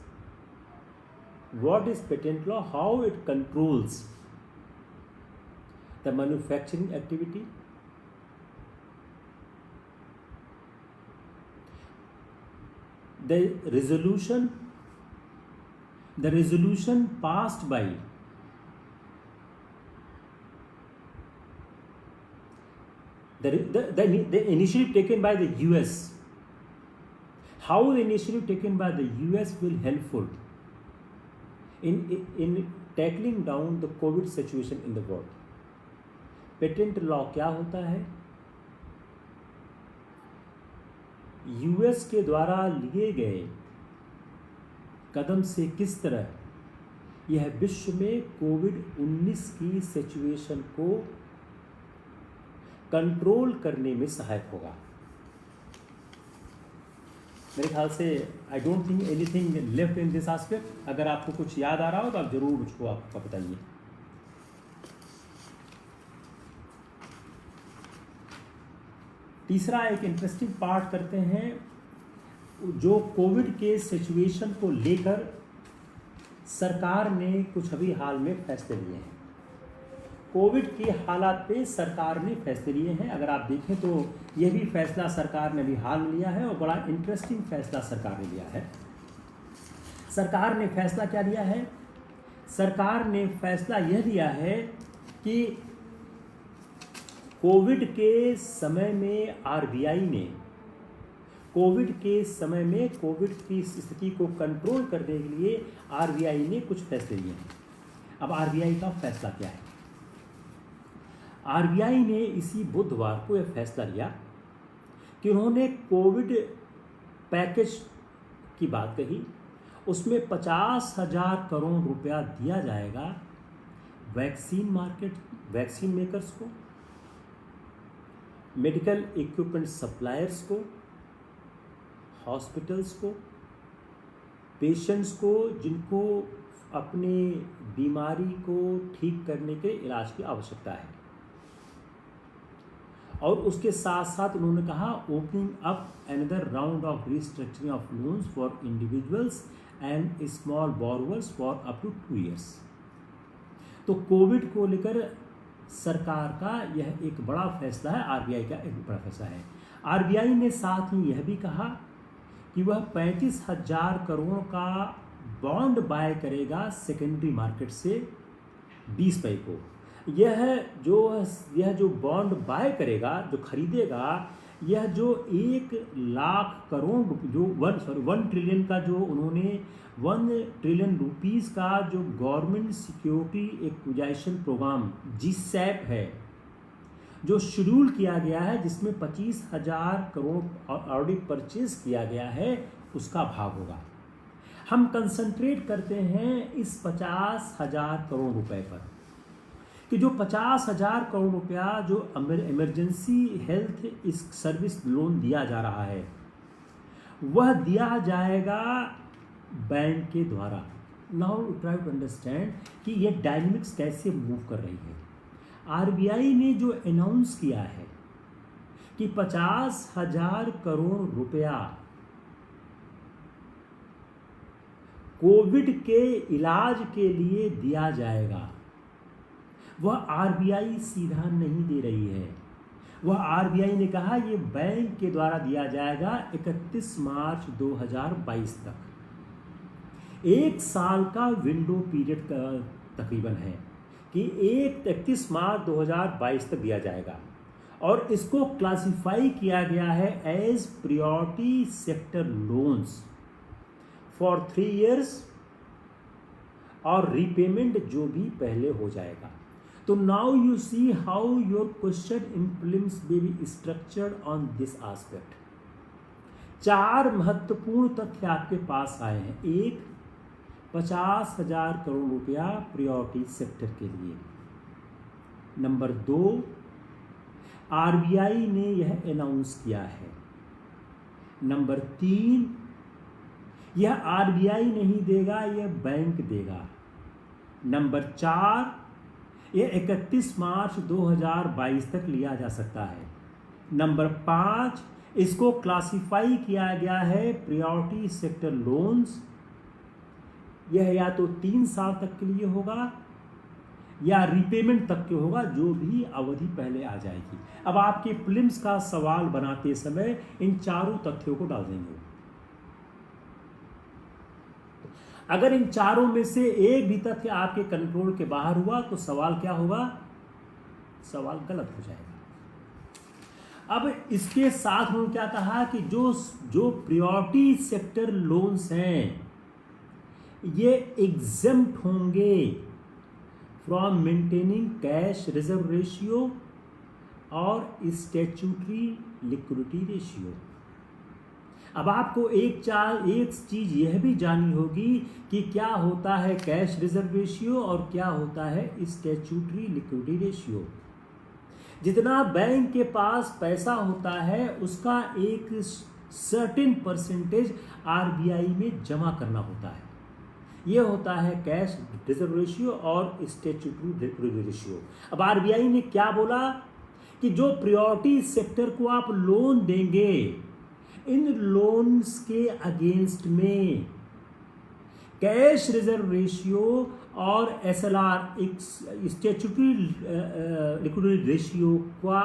What is patent law? How it controls the manufacturing activity, the resolution passed by the initiative taken by the US, how the initiative taken by the US will helpful in tackling down the COVID situation in the world. Patent law क्या होता है? US के द्वारा लिए गए कदम से किस तरह यह विश्व में कोविड-19 की सिचुएशन को कंट्रोल करने में सहायक होगा। मेरे ख्याल से I don't think anything left in this aspect. अगर आपको कुछ याद आ रहा हो तो आप जरूर मुझको आपका बताइए। तीसरा एक इंटरेस्टिंग पार्ट करते हैं, जो कोविड के सिचुएशन को लेकर सरकार ने कुछ अभी हाल में फैसले लिए हैं। कोविड के हालात पे सरकार ने फैसले लिए हैं। अगर आप देखें तो यह भी फैसला सरकार ने अभी हाल में लिया है और बड़ा इंटरेस्टिंग फैसला सरकार ने लिया है। सरकार ने फैसला क्या लिया है? सरकार ने फैसला यह लिया है कि कोविड के समय में आरबीआई ने कोविड की स्थिति को कंट्रोल करने के लिए आरबीआई ने कुछ फैसले लिए हैं। अब आरबीआई का फैसला क्या है? आरबीआई ने इसी बुधवार को यह फैसला लिया कि उन्होंने कोविड पैकेज की बात कही, उसमें 50,000 करोड़ रुपया दिया जाएगा वैक्सीन मेकर्स को, मेडिकल इक्विपमेंट सप्लायर्स को, हॉस्पिटल्स को, पेशेंट्स को जिनको अपने बीमारी को ठीक करने के इलाज की आवश्यकता है। और उसके साथ साथ उन्होंने कहा opening up another round of restructuring of loans for individuals and small borrowers for up to 2 years। तो कोविड को लेकर सरकार का यह एक बड़ा फैसला है, आरबीआई का एक बड़ा फैसला है। आरबीआई ने साथ ही यह भी कहा कि वह 35,000 करोड़ का बॉन्ड बाय करेगा सेकेंडरी मार्केट से 20 मई को। यह जो बॉन्ड बाय करेगा, जो खरीदेगा, यह जो 1 लाख करोड़ जो 1 ट्रिलियन का जो उन्होंने 1 ट्रिलियन रुपीस का जो government security acquisition programme GSAP है, जो शेड्यूल किया गया है, जिसमें 25,000 करोड़ ऑलरेडी परचेज किया गया है, उसका भाग होगा। हम कंसंट्रेट करते हैं इस 50,000 करोड़ रुपए पर कि जो 50,000 करोड़ रुपया जो इमरजेंसी हेल्थ इस सर्विस लोन दिया जा रहा है, वह दिया जाएगा बैंक के द्वारा। नाउ ट्राई टू अंडरस्टैंड कि ये डायनेमिक्स कैसे मूव कर रही है। आरबीआई ने जो अनाउंस किया है कि 50,000 करोड़ रुपया कोविड के इलाज के लिए दिया जाएगा, वह आरबीआई सीधा नहीं दे रही है। वह आरबीआई ने कहा ये बैंक के द्वारा दिया जाएगा 31 मार्च 2022 तक। 1 साल का विंडो पीरियड का तकरीबन है कि 31 मार्च 2022 तक दिया जाएगा, और इसको क्लासिफाई किया गया है as priority sector loans for 3 years, और रीपेमेंट जो भी पहले हो जाएगा। तो now you see how your question in prelims may be structured on this aspect। 4 महत्वपूर्ण तथ्य आपके पास आए हैं। 1, 50,000 करोड़ रुपया प्रायोरिटी सेक्टर के लिए। नंबर 2, आरबीआई ने यह अनाउंस किया है। नंबर 3, यह आरबीआई नहीं देगा, यह बैंक देगा। नंबर 4, यह 31 मार्च 2022 तक लिया जा सकता है। नंबर 5, इसको क्लासिफाई किया गया है प्रायोरिटी सेक्टर लोन्स। यह या तो 3 साल तक के लिए होगा या रीपेमेंट तक के होगा, जो भी अवधि पहले आ जाएगी। अब आपके प्रीलिम्स का सवाल बनाते समय इन चारों तथ्यों को डाल देंगे। अगर इन चारों में से एक भी तथ्य आपके कंट्रोल के बाहर हुआ तो सवाल क्या होगा? सवाल गलत हो जाएगा। अब इसके साथ उन्होंने क्या कहा कि जो प्रायोरिटी सेक्टर लोन्स हैं ये एग्जेम्प्ट होंगे from maintaining cash reserve ratio और स्टैट्यूटरी लिक्विडिटी रेशियो। अब आपको एक चीज यह भी जाननी होगी कि क्या होता है कैश रिजर्व रेशियो और क्या होता है स्टैट्यूटरी लिक्विडिटी रेशियो। जितना बैंक के पास पैसा होता है उसका एक सर्टेन परसेंटेज आरबीआई में जमा करना होता है। यह होता है कैश रिजर्व रेशियो और स्टैट्यूटरी लिक्विडिटी रेशियो। अब आरबीआई ने क्या बोला कि जो प्रायोरिटी सेक्टर को आप लोन देंगे, इन लोन्स के अगेंस्ट में कैश रिजर्व रेशियो और एसएलआर स्टैट्यूटरी लिक्विडिटी रेशियो का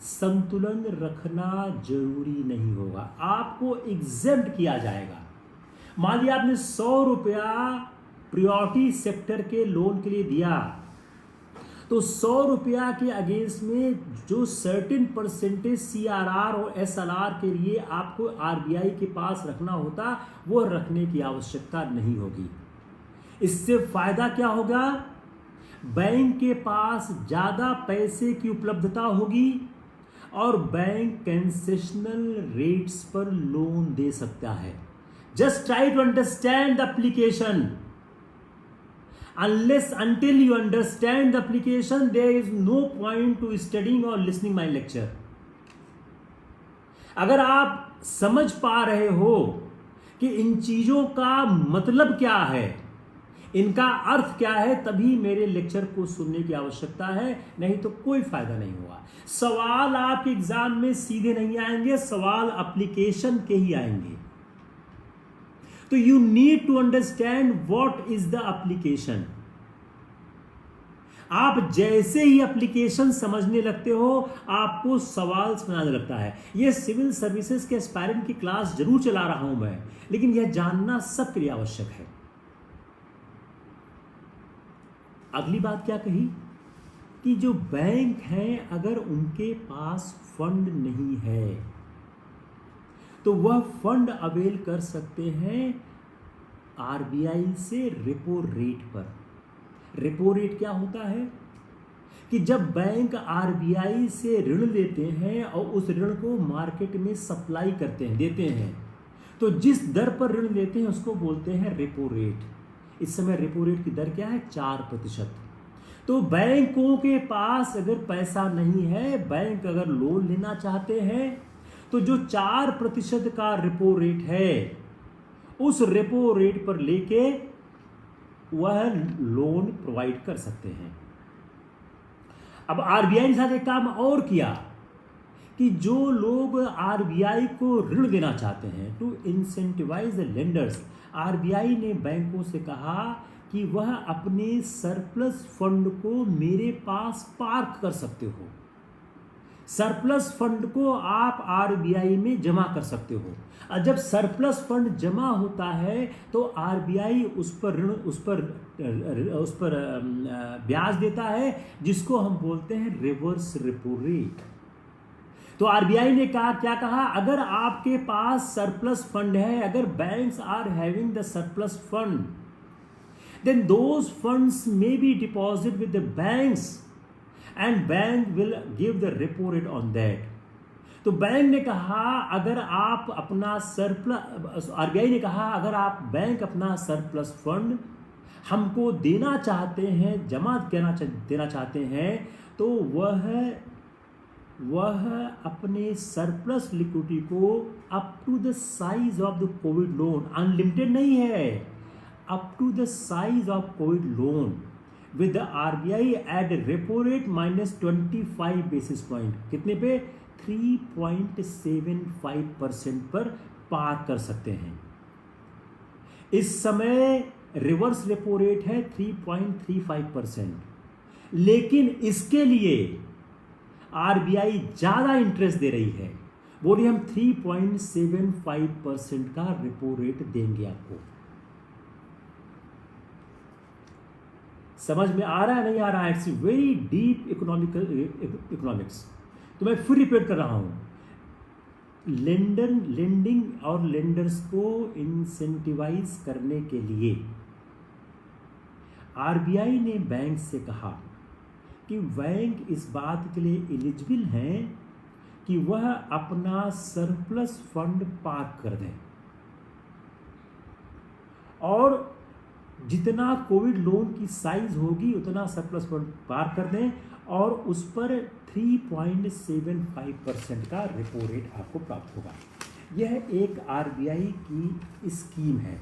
संतुलन रखना जरूरी नहीं होगा, आपको एग्जेम्प्ट किया जाएगा। मान लिया आपने 100 रुपया प्रायोरिटी सेक्टर के लोन के लिए दिया, तो 100 रुपया के अगेंस्ट में जो सर्टेन परसेंटेज सीआरआर और एसएलआर के लिए आपको आरबीआई के पास रखना होता, वो रखने की आवश्यकता नहीं होगी। इससे फायदा क्या होगा? बैंक के पास ज्यादा पैसे की उपलब्धता होगी और बैंक कंसेशनल रेट्स पर लोन दे सकता है। Just try to understand the application. Until you understand the application, there is no point to studying or listening my lecture। अगर आप समझ पा रहे हो कि इन चीजों का मतलब क्या है, इनका अर्थ क्या है, तभी मेरे लेक्चर को सुनने की आवश्यकता है, नहीं तो कोई फायदा नहीं होगा। सवाल आपके एग्जाम में सीधे नहीं आएंगे, सवाल एप्लीकेशन के ही आएंगे। तो you need to understand what is the application. आप जैसे ही एप्लीकेशन समझने लगते हो आपको सवाल समझ आने लगता है। यह सिविल सर्विसेज के एस्पायरेंट की क्लास जरूर चला रहा हूं मैं, लेकिन यह जानना सबके लिए आवश्यक है। अगली बात क्या कही कि जो बैंक हैं अगर उनके पास फंड नहीं है तो वह फंड अवेल कर सकते हैं आरबीआई से रेपो रेट पर। रेपो रेट क्या होता है कि जब बैंक आरबीआई से ऋण लेते हैं और उस ऋण को मार्केट में सप्लाई करते हैं, देते हैं, तो जिस दर पर ऋण लेते हैं उसको बोलते हैं रेपो रेट। इस समय रेपो रेट की दर क्या है? 4%। तो बैंकों के पास अगर पैसा नहीं है, बैंक अगर लोन लेना चाहते हैं, तो जो 4% का रेपो रेट है उस रेपो रेट पर लेके वह लोन प्रोवाइड कर सकते हैं। अब आरबीआई ने साथ एक काम और किया कि जो लोग आरबीआई को ऋण देना चाहते हैं, to incentivize the lenders, RBI ने बैंकों से कहा कि वह अपने सरप्लस फंड को मेरे पास पार्क कर सकते हो। सरप्लस फंड को आप आरबीआई में जमा कर सकते हो, और जब सरप्लस फंड जमा होता है तो आरबीआई उस पर ब्याज देता है, जिसको हम बोलते हैं रिवर्स रेपो रेट। तो आरबीआई ने कहा, क्या कहा? अगर आपके पास सरप्लस फंड है, अगर banks are having the surplus fund, then those funds may be deposit with the banks and bank will give the repo rate on that. तो बैंक ने कहा अगर आप अपना सरप्लस, आरबीआई ने कहा अगर आप बैंक अपना सरप्लस फंड हमको देना चाहते हैं, जमा देना चाहते हैं, तो वह अपने सरप्लस लिक्विडिटी को up to the size of the covid loan, unlimited नहीं है, up to the size of covid loan with the RBI at repo rate -25 basis point, कितने पे? 3.75% पर पार कर सकते हैं। इस समय रिवर्स रेपो रेट है 3.35%, लेकिन इसके लिए आरबीआई ज्यादा इंटरेस्ट दे रही है, बोलिए हम 3.75% का रेपो रेट देंगे आपको। समझ में आ रहा है नहीं आ रहा है? It's very deep economics. तो मैं फिर रिपीट कर रहा हूं, लेंडिंग और लेंडर्स को इंसेंटिवाइज करने के लिए आरबीआई ने बैंक से कहा कि बैंक इस बात के लिए एलिजिबल हैं कि वह अपना सरप्लस फंड पार्क कर दें और जितना कोविड लोन की साइज होगी उतना सरप्लस फंड पार कर दें और उस पर 3.75% का रेपो रेट आपको प्राप्त होगा। यह एक आरबीआई की स्कीम है।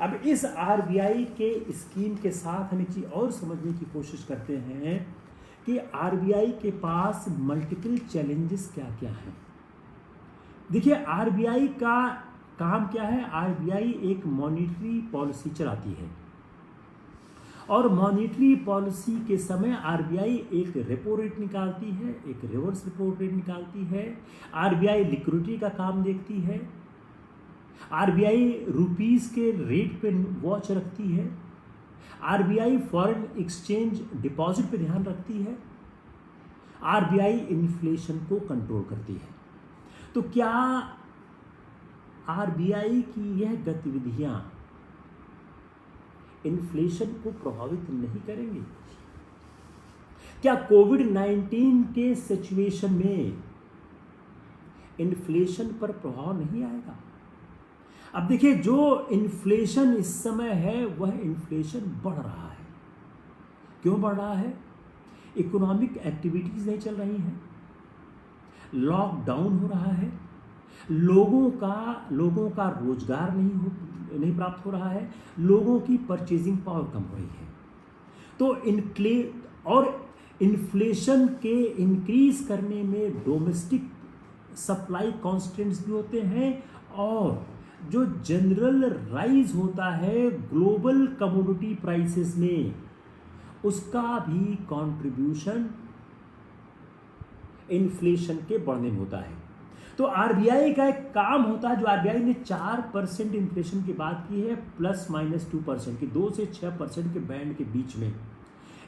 अब इस आरबीआई के स्कीम के साथ हम एक चीज और समझने की कोशिश करते हैं कि आरबीआई के पास मल्टीपल चैलेंजेस क्या क्या हैं। देखिए, आरबीआई का काम क्या है? आरबीआई एक मॉनेटरी पॉलिसी चलाती है और मॉनेटरी पॉलिसी के समय आरबीआई एक रेपो रेट निकालती है, एक रिवर्स रेपो रेट निकालती है। आरबीआई लिक्विडिटी का काम देखती है, आरबीआई रुपीस के रेट पे वॉच रखती है, आरबीआई फॉरेन एक्सचेंज डिपॉजिट पे ध्यान रखती है, आरबीआई इन्फ्लेशन को कंट्रोल करती है। तो क्या आरबीआई की यह गतिविधियां इन्फ्लेशन को प्रभावित नहीं करेंगी? क्या कोविड-19 के सिचुएशन में इन्फ्लेशन पर प्रभाव नहीं आएगा? अब देखिए, जो इन्फ्लेशन इस समय है वह इन्फ्लेशन बढ़ रहा है। क्यों बढ़ रहा है? इकोनॉमिक एक्टिविटीज नहीं चल रही हैं, लॉकडाउन हो रहा है, लोगों का रोजगार नहीं प्राप्त हो रहा है, लोगों की परचेजिंग पावर कम हो रही है। तो इन्फ्लेशन के इंक्रीज करने में डोमेस्टिक सप्लाई कॉन्स्टेंट्स भी होते हैं और जो जनरल राइज होता है ग्लोबल कमोडिटी प्राइसेस में, उसका भी कंट्रीब्यूशन इन्फ्लेशन के बढ़ने में होता है। तो आरबीआई का एक काम होता है, जो आरबीआई ने 4% इन्फ्लेशन की बात की है, ±2% की, 2 से 6% के बैंड के बीच में।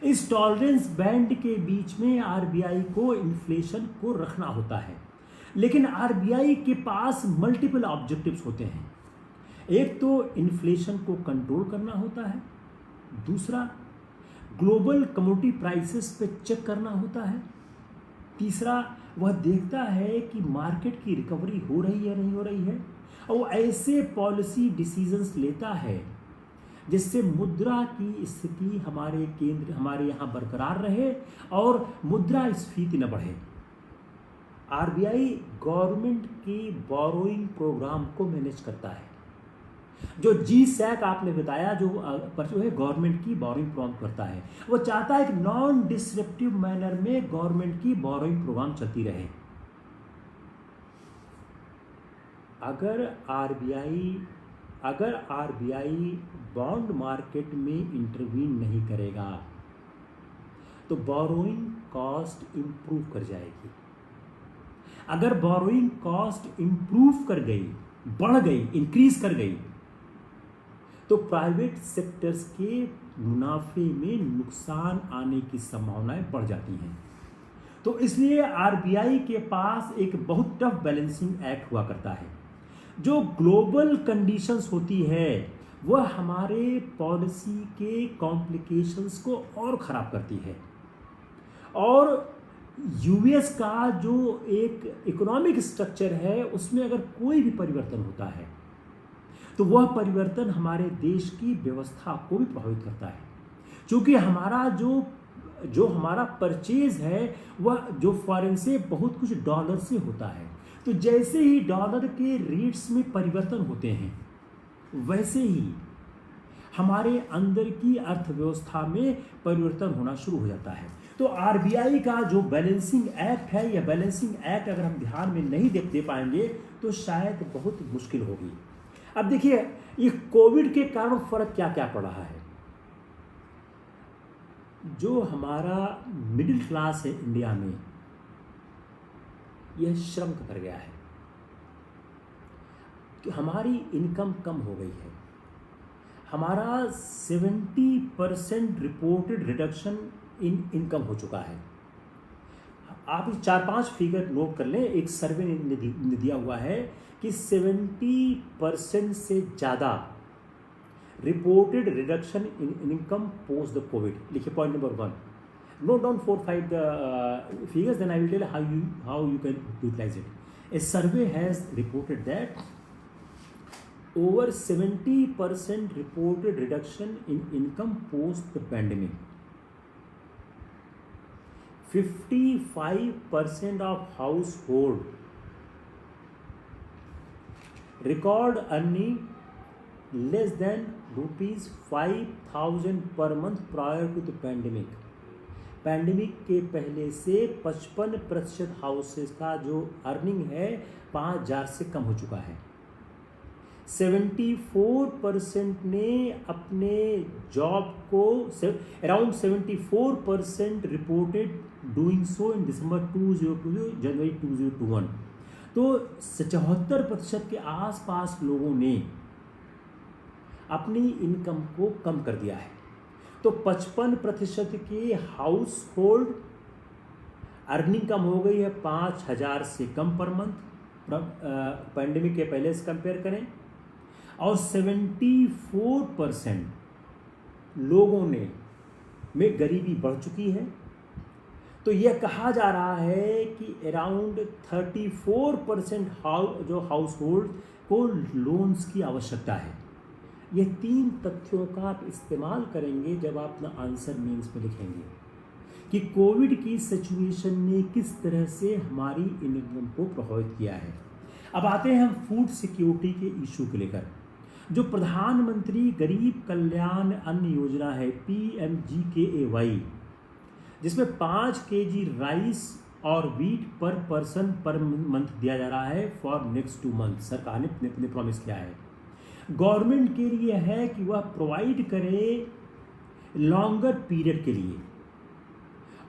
इस टॉलरेंस बैंड के बीच में आरबीआई को इन्फ्लेशन को रखना होता है, लेकिन आरबीआई के पास मल्टीपल ऑब्जेक्टिव्स होते हैं। एक तो इन्फ्लेशन को कंट्रोल करना होता है, दूसरा ग्लोबल कमोडिटी प्राइसेस पे चेक करना होता है, तीसरा वह देखता है कि मार्केट की रिकवरी हो रही है नहीं हो रही है, और वो ऐसे पॉलिसी डिसीजंस लेता है जिससे मुद्रा की स्थिति हमारे यहाँ बरकरार रहे और मुद्रास्फीति न बढ़े। आरबीआई गवर्नमेंट की बोरोइंग प्रोग्राम को मैनेज करता है। जो जी सैक आपने बताया, जो है गवर्नमेंट की बोरोइंग प्रोग्राम करता है, वो चाहता है कि नॉन डिसरप्टिव मैनर में गवर्नमेंट की बोरोइंग प्रोग्राम चलती रहे। अगर आरबीआई बॉन्ड मार्केट में इंटरवीन नहीं करेगा तो बोरोइंग कॉस्ट इंप्रूव कर जाएगी। अगर बोरोइंग कॉस्ट इंप्रूव कर गई, बढ़ गई, इंक्रीज कर गई, तो प्राइवेट सेक्टर्स के मुनाफे में नुकसान आने की संभावनाएं बढ़ जाती हैं। तो इसलिए आरबीआई के पास एक बहुत टफ बैलेंसिंग एक्ट हुआ करता है। जो ग्लोबल कंडीशंस होती है वह हमारे पॉलिसी के कॉम्प्लिकेशंस को और ख़राब करती है, और यूएस का जो एक इकोनॉमिक स्ट्रक्चर है उसमें अगर कोई भी परिवर्तन होता है तो वह परिवर्तन हमारे देश की व्यवस्था को भी प्रभावित करता है, क्योंकि हमारा जो हमारा परचेज है वह जो फॉरेन से बहुत कुछ डॉलर से होता है। तो जैसे ही डॉलर के रेट्स में परिवर्तन होते हैं वैसे ही हमारे अंदर की अर्थव्यवस्था में परिवर्तन होना शुरू हो जाता है। तो आरबीआई का जो बैलेंसिंग एक्ट है, यह बैलेंसिंग एक्ट अगर हम ध्यान में नहीं दे पाएंगे तो शायद बहुत मुश्किल होगी। अब देखिए, ये कोविड के कारण फर्क क्या क्या पड़ रहा है। जो हमारा मिडिल क्लास है इंडिया में, यह श्रम कर गया है कि हमारी इनकम कम हो गई है। हमारा 70% रिपोर्टेड रिडक्शन इन इनकम हो चुका है। आप 4-5 फिगर नोट कर लें। एक सर्वे ने दिया हुआ है कि 70% से ज़्यादा reported reduction in income post the Covid. लिखिए point number 1। Note down 4-5 the figures, then I will tell how you can utilize it. A survey has reported that over 70% reported reduction in income post the pandemic. 55% of household record earning less than rupees 5,000 per month prior to the pandemic. Pandemic के पहले से 55% houses का जो earning है 5,000 से कम हो चुका है। 74% ने अपने जॉब को, अराउंड 74% रिपोर्टेड डूइंग सो इन दिसंबर 2020 जनवरी 2021। तो 74% के आसपास लोगों ने अपनी इनकम को कम कर दिया है। तो 55% के हाउस होल्ड अर्निंग कम हो गई है 5,000 से कम पर मंथ, पैंडेमिक के पहले से कंपेयर करें। और 74% लोगों में गरीबी बढ़ चुकी है। तो यह कहा जा रहा है कि अराउंड 34% जो हाउस होल्ड को लोन्स की आवश्यकता है। ये 3 तथ्यों का आप इस्तेमाल करेंगे जब आप अपना आंसर मेंस में लिखेंगे कि कोविड की सिचुएशन ने किस तरह से हमारी इनकम को प्रभावित किया है। अब आते हैं हम फूड सिक्योरिटी के इशू को लेकर। जो प्रधानमंत्री गरीब कल्याण अन्न योजना है PMGKAY, जिसमें 5 kg राइस और वीट पर पर्सन पर मंथ दिया जा रहा है फॉर नेक्स्ट 2 मंथ। सरकार ने अपने प्रॉमिस किया है। गवर्नमेंट के लिए है कि वह प्रोवाइड करे लॉन्गर पीरियड के लिए।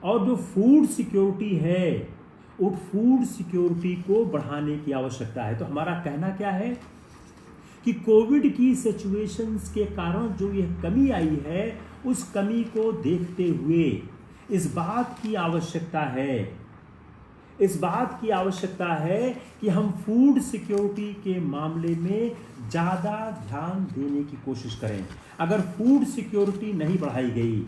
और जो फूड सिक्योरिटी है, उस फूड सिक्योरिटी को बढ़ाने की आवश्यकता है। तो हमारा कहना क्या है कि कोविड की सिचुएशंस के कारण जो यह कमी आई है, उस कमी को देखते हुए इस बात की आवश्यकता है कि हम फूड सिक्योरिटी के मामले में ज़्यादा ध्यान देने की कोशिश करें। अगर फूड सिक्योरिटी नहीं बढ़ाई गई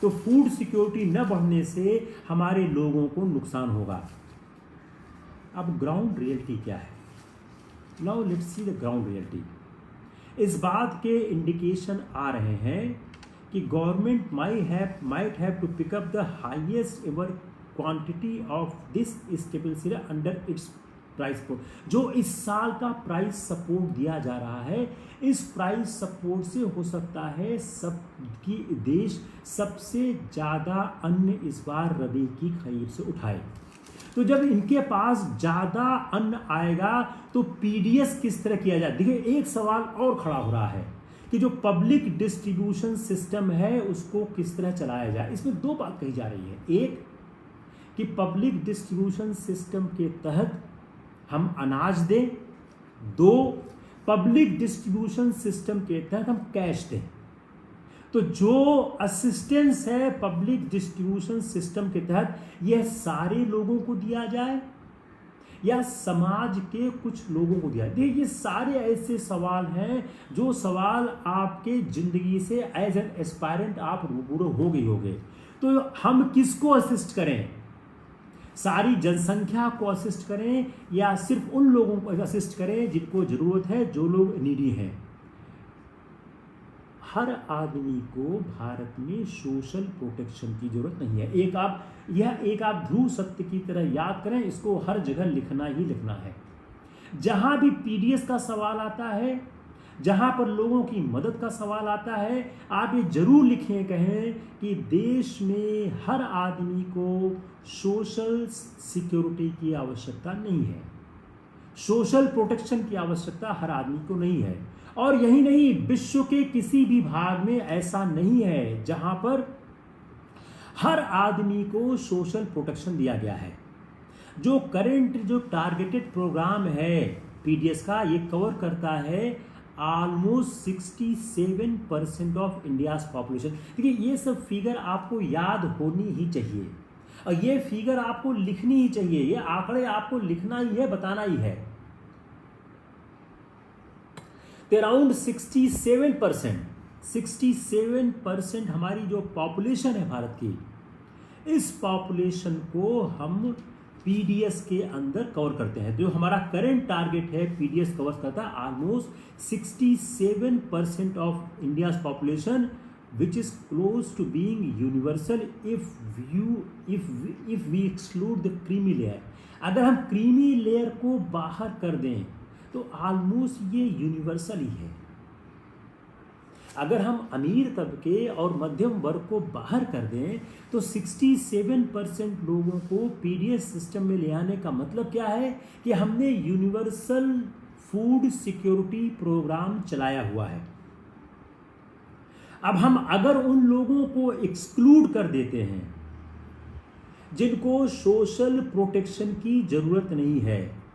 तो फूड सिक्योरिटी न बढ़ने से हमारे लोगों को नुकसान होगा। अब ग्राउंड रियलिटी क्या है? Now let's see the ground reality. इस बात के इंडिकेशन आ रहे हैं कि government might have to pick up the highest ever quantity of this stable cereal under its price support. जो इस साल का प्राइस सपोर्ट दिया जा रहा है, इस प्राइस सपोर्ट से हो सकता है सबकी देश सबसे ज़्यादा अन्न इस बार रबी की खरीद से उठाए। तो जब इनके पास ज़्यादा अन्न आएगा तो पीडीएस किस तरह किया जाए? देखिए, एक सवाल और खड़ा हो रहा है कि जो पब्लिक डिस्ट्रीब्यूशन सिस्टम है उसको किस तरह चलाया जाए। इसमें दो बात कही जा रही है। एक कि पब्लिक डिस्ट्रीब्यूशन सिस्टम के तहत हम अनाज दें। दो, पब्लिक डिस्ट्रीब्यूशन सिस्टम के तहत हम कैश दें। तो जो असिस्टेंस है पब्लिक डिस्ट्रीब्यूशन सिस्टम के तहत, यह सारे लोगों को दिया जाए या समाज के कुछ लोगों को दिया जाए? ये सारे ऐसे सवाल हैं जो सवाल आपके जिंदगी से एज एन एस्पायरेंट आप रूबरू हो गई होंगे। तो हम किसको असिस्ट करें? सारी जनसंख्या को असिस्ट करें या सिर्फ उन लोगों को असिस्ट करें जिनको ज़रूरत है, जो लोग नीडी हैं? हर आदमी को भारत में सोशल प्रोटेक्शन की जरूरत नहीं है। एक आप ध्रुव सत्य की तरह याद करें, इसको हर जगह लिखना ही लिखना है। जहां भी पीडीएस का सवाल आता है, जहां पर लोगों की मदद का सवाल आता है, आप ये जरूर लिखें, कहें कि देश में हर आदमी को सोशल सिक्योरिटी की आवश्यकता नहीं है, सोशल प्रोटेक्शन की आवश्यकता हर आदमी को नहीं है। और यही नहीं, विश्व के किसी भी भाग में ऐसा नहीं है जहां पर हर आदमी को सोशल प्रोटेक्शन दिया गया है। जो करंट जो टारगेटेड प्रोग्राम है पीडीएस का, ये कवर करता है ऑलमोस्ट 67% ऑफ इंडियाज पॉपुलेशन। देखिए, ये सब फिगर आपको याद होनी ही चाहिए और ये फिगर आपको लिखनी ही चाहिए। ये आंकड़े आपको लिखना ही है, बताना ही है। अराउंड 67% हमारी जो पॉपुलेशन है भारत की, इस पॉपुलेशन को हम पीडीएस के अंदर कवर करते हैं। जो हमारा करंट टारगेट है पीडीएस कवर करता है almost 67% of India's population, which is close to being universal if we exclude the creamy layer. अगर हम क्रीमी लेयर को बाहर कर दें तो ऑलमोस्ट ये यूनिवर्सल ही है। अगर हम अमीर तबके और मध्यम वर्ग को बाहर कर दें तो 67% लोगों को पीडीएस सिस्टम में ले आने का मतलब क्या है कि हमने यूनिवर्सल फूड सिक्योरिटी प्रोग्राम चलाया हुआ है। अब हम अगर उन लोगों को एक्सक्लूड कर देते हैं जिनको सोशल प्रोटेक्शन की जरूरत नहीं है,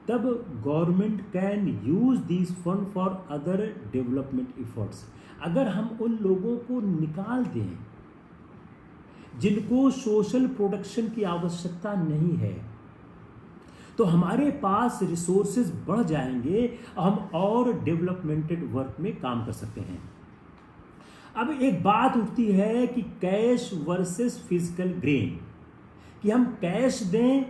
तब government can use this fund for other development efforts. अगर हम उन लोगों को निकाल दें जिनको सोशल प्रोटेक्शन की आवश्यकता नहीं है, तो हमारे पास रिसोर्सेज बढ़ जाएंगे, हम और डेवलपमेंटेड वर्क में काम कर सकते हैं। अब एक बात उठती है कि कैश वर्सेस फिजिकल ग्रेन, कि हम कैश दें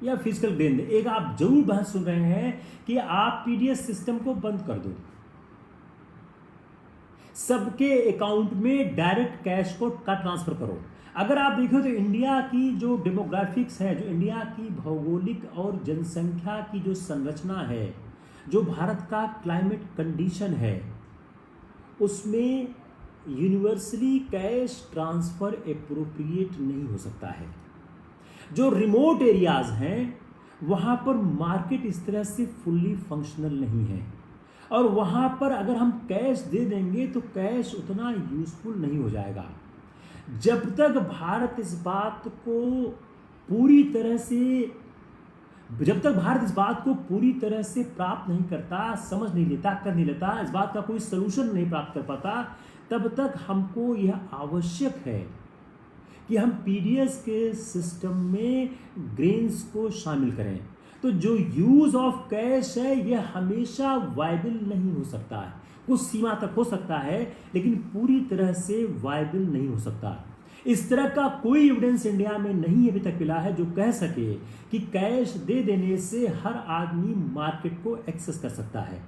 या फिजिकल ग्रेन दें। एक आप जरूर बहस सुन रहे हैं कि आप पीडीएस सिस्टम को बंद कर दो, सबके अकाउंट में डायरेक्ट कैश को ट्रांसफर करो। अगर आप देखो तो इंडिया की जो डेमोग्राफिक्स है, जो इंडिया की भौगोलिक और जनसंख्या की जो संरचना है, जो भारत का क्लाइमेट कंडीशन है, उसमें यूनिवर्सली कैश ट्रांसफर एप्रोप्रिएट नहीं हो सकता है। जो रिमोट एरियाज हैं वहाँ पर मार्केट इस तरह से फुल्ली फंक्शनल नहीं है, और वहाँ पर अगर हम कैश दे देंगे तो कैश उतना यूजफुल नहीं हो जाएगा। जब तक भारत इस बात को पूरी तरह से जब तक भारत इस बात को पूरी तरह से प्राप्त नहीं करता, समझ नहीं लेता, कर नहीं लेता, इस बात का कोई सलूशन नहीं प्राप्त कर पाता, तब तक हमको यह आवश्यक है कि हम पीडीएस के सिस्टम में ग्रेन्स को शामिल करें। तो जो यूज ऑफ कैश है यह हमेशा वायबल नहीं हो सकता है, कुछ सीमा तक हो सकता है लेकिन पूरी तरह से वायबल नहीं हो सकता। इस तरह का कोई एविडेंस इंडिया में नहीं अभी तक मिला है जो कह सके कि कैश दे देने से हर आदमी मार्केट को एक्सेस कर सकता है।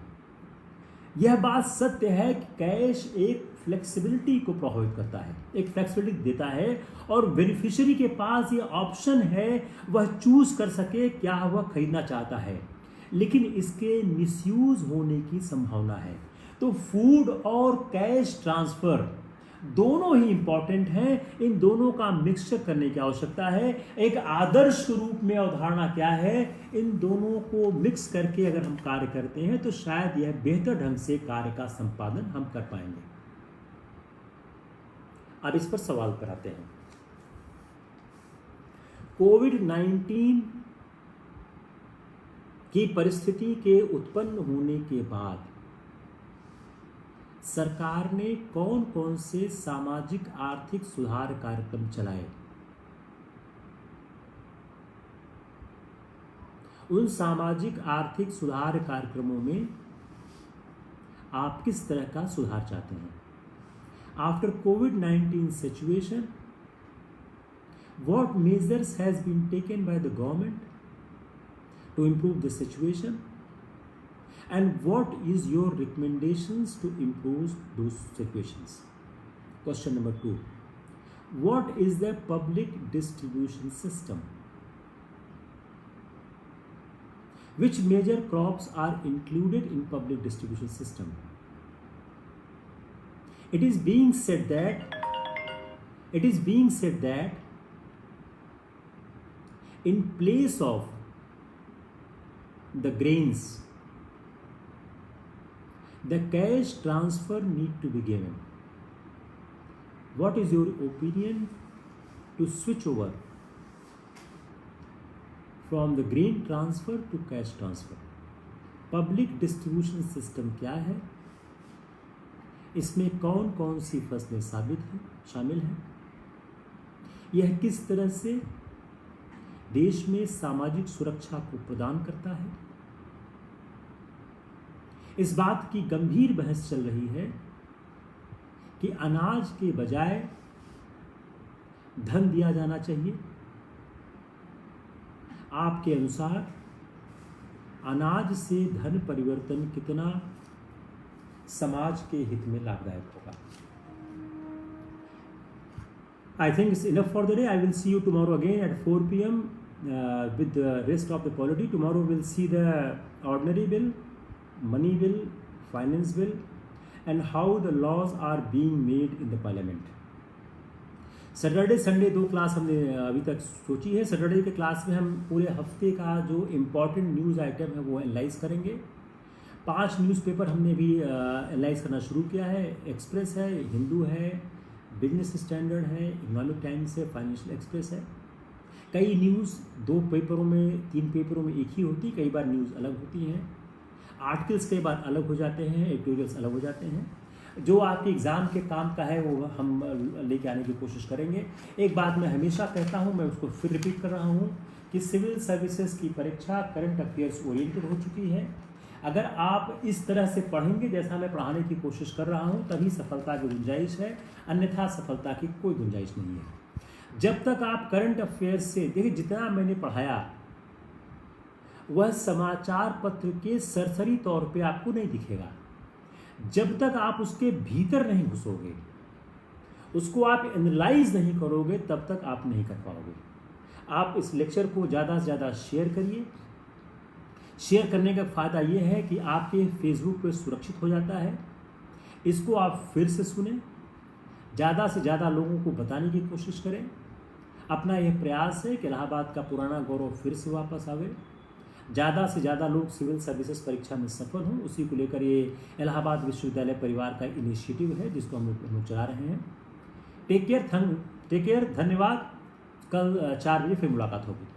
यह बात सत्य है कि कैश एक फ्लेक्सिबिलिटी को प्रभावित करता है, एक फ्लेक्सिबिलिटी देता है और बेनिफिशियरी के पास ये ऑप्शन है वह चूज कर सके क्या वह खरीदना चाहता है, लेकिन इसके मिसयूज होने की संभावना है। तो फूड और कैश ट्रांसफर दोनों ही इंपॉर्टेंट हैं, इन दोनों का मिक्सचर करने की आवश्यकता है। एक आदर्श रूप में अवधारणा क्या है, इन दोनों को मिक्स करके अगर हम कार्य करते हैं तो शायद यह बेहतर ढंग से कार्य का संपादन हम कर पाएंगे। अब इस पर सवाल पर आते हैं। कोविड-19 की परिस्थिति के उत्पन्न होने के बाद सरकार ने कौन कौन से सामाजिक आर्थिक सुधार कार्यक्रम चलाए, उन सामाजिक आर्थिक सुधार कार्यक्रमों में आप किस तरह का सुधार चाहते हैं? After covid situation, what measures has been taken by the government to improve the situation? And what is your recommendations to improve those situations? Question number 2. What is the public distribution system? Which major crops are included in public distribution system? It is being said that in place of the grains, the cash transfer need to be given. What is your opinion to switch over from the grain transfer to cash transfer? Public distribution system क्या है, इसमें कौन कौन सी फसलें शामिल हैं, यह किस तरह से देश में सामाजिक सुरक्षा को प्रदान करता है? इस बात की गंभीर बहस चल रही है कि अनाज के बजाय धन दिया जाना चाहिए। आपके अनुसार अनाज से धन परिवर्तन कितना समाज के हित में लाभदायक होगा? I think it's enough for the day. I will see you tomorrow again at 4 p.m. With the rest of the polity. Tomorrow we'll see the ordinary bill, money bill, finance bill, and how the laws are being made in the parliament. Saturday Sunday 2 class हमने अभी तक सोची है। Saturday के class में हम पूरे हफ्ते का जो इम्पोर्टेंट न्यूज़ आइटम है वो एनालाइज करेंगे। 5 न्यूज़पेपर हमने भी एनालाइज करना शुरू किया है। एक्सप्रेस है, हिंदू है, बिजनेस स्टैंडर्ड है, इकोनॉमिक टाइम्स है, फाइनेंशियल एक्सप्रेस है। कई न्यूज़ 2 पेपरों में 3 पेपरों में एक ही होती, कई बार न्यूज़ अलग होती हैं, आर्टिकल्स कई बार अलग हो जाते हैं, एडिटोरियल्स अलग हो जाते हैं। जो आपके एग्ज़ाम के काम का है वो हम लेके आने की कोशिश करेंगे। एक बात मैं हमेशा कहता हूँ, मैं उसको फिर रिपीट कर रहा हूँ कि सिविल सर्विसेज की परीक्षा करंट अफेयर्स ओरिएंटेड हो चुकी है। अगर आप इस तरह से पढ़ेंगे जैसा मैं पढ़ाने की कोशिश कर रहा हूँ तभी सफलता की गुंजाइश है, अन्यथा सफलता की कोई गुंजाइश नहीं है। जब तक आप करंट अफेयर्स से देखिए, जितना मैंने पढ़ाया वह समाचार पत्र के सरसरी तौर पे आपको नहीं दिखेगा। जब तक आप उसके भीतर नहीं घुसोगे, उसको आप एनालाइज नहीं करोगे, तब तक आप नहीं कर पाओगे। आप इस लेक्चर को ज़्यादा से ज़्यादा शेयर करिए। शेयर करने का फ़ायदा ये है कि आपके फेसबुक पे सुरक्षित हो जाता है। इसको आप फिर से सुने, ज़्यादा से ज़्यादा लोगों को बताने की कोशिश करें। अपना यह प्रयास है कि इलाहाबाद का पुराना गौरव फिर से वापस आवे, ज़्यादा से ज़्यादा लोग सिविल सर्विसेज परीक्षा में सफल हों। उसी को लेकर ये इलाहाबाद विश्वविद्यालय परिवार का इनिशिएटिव है जिसको हम लोग चला रहे हैं। टेक केयर, धन्यवाद। कल 4 बजे फिर मुलाकात होगी।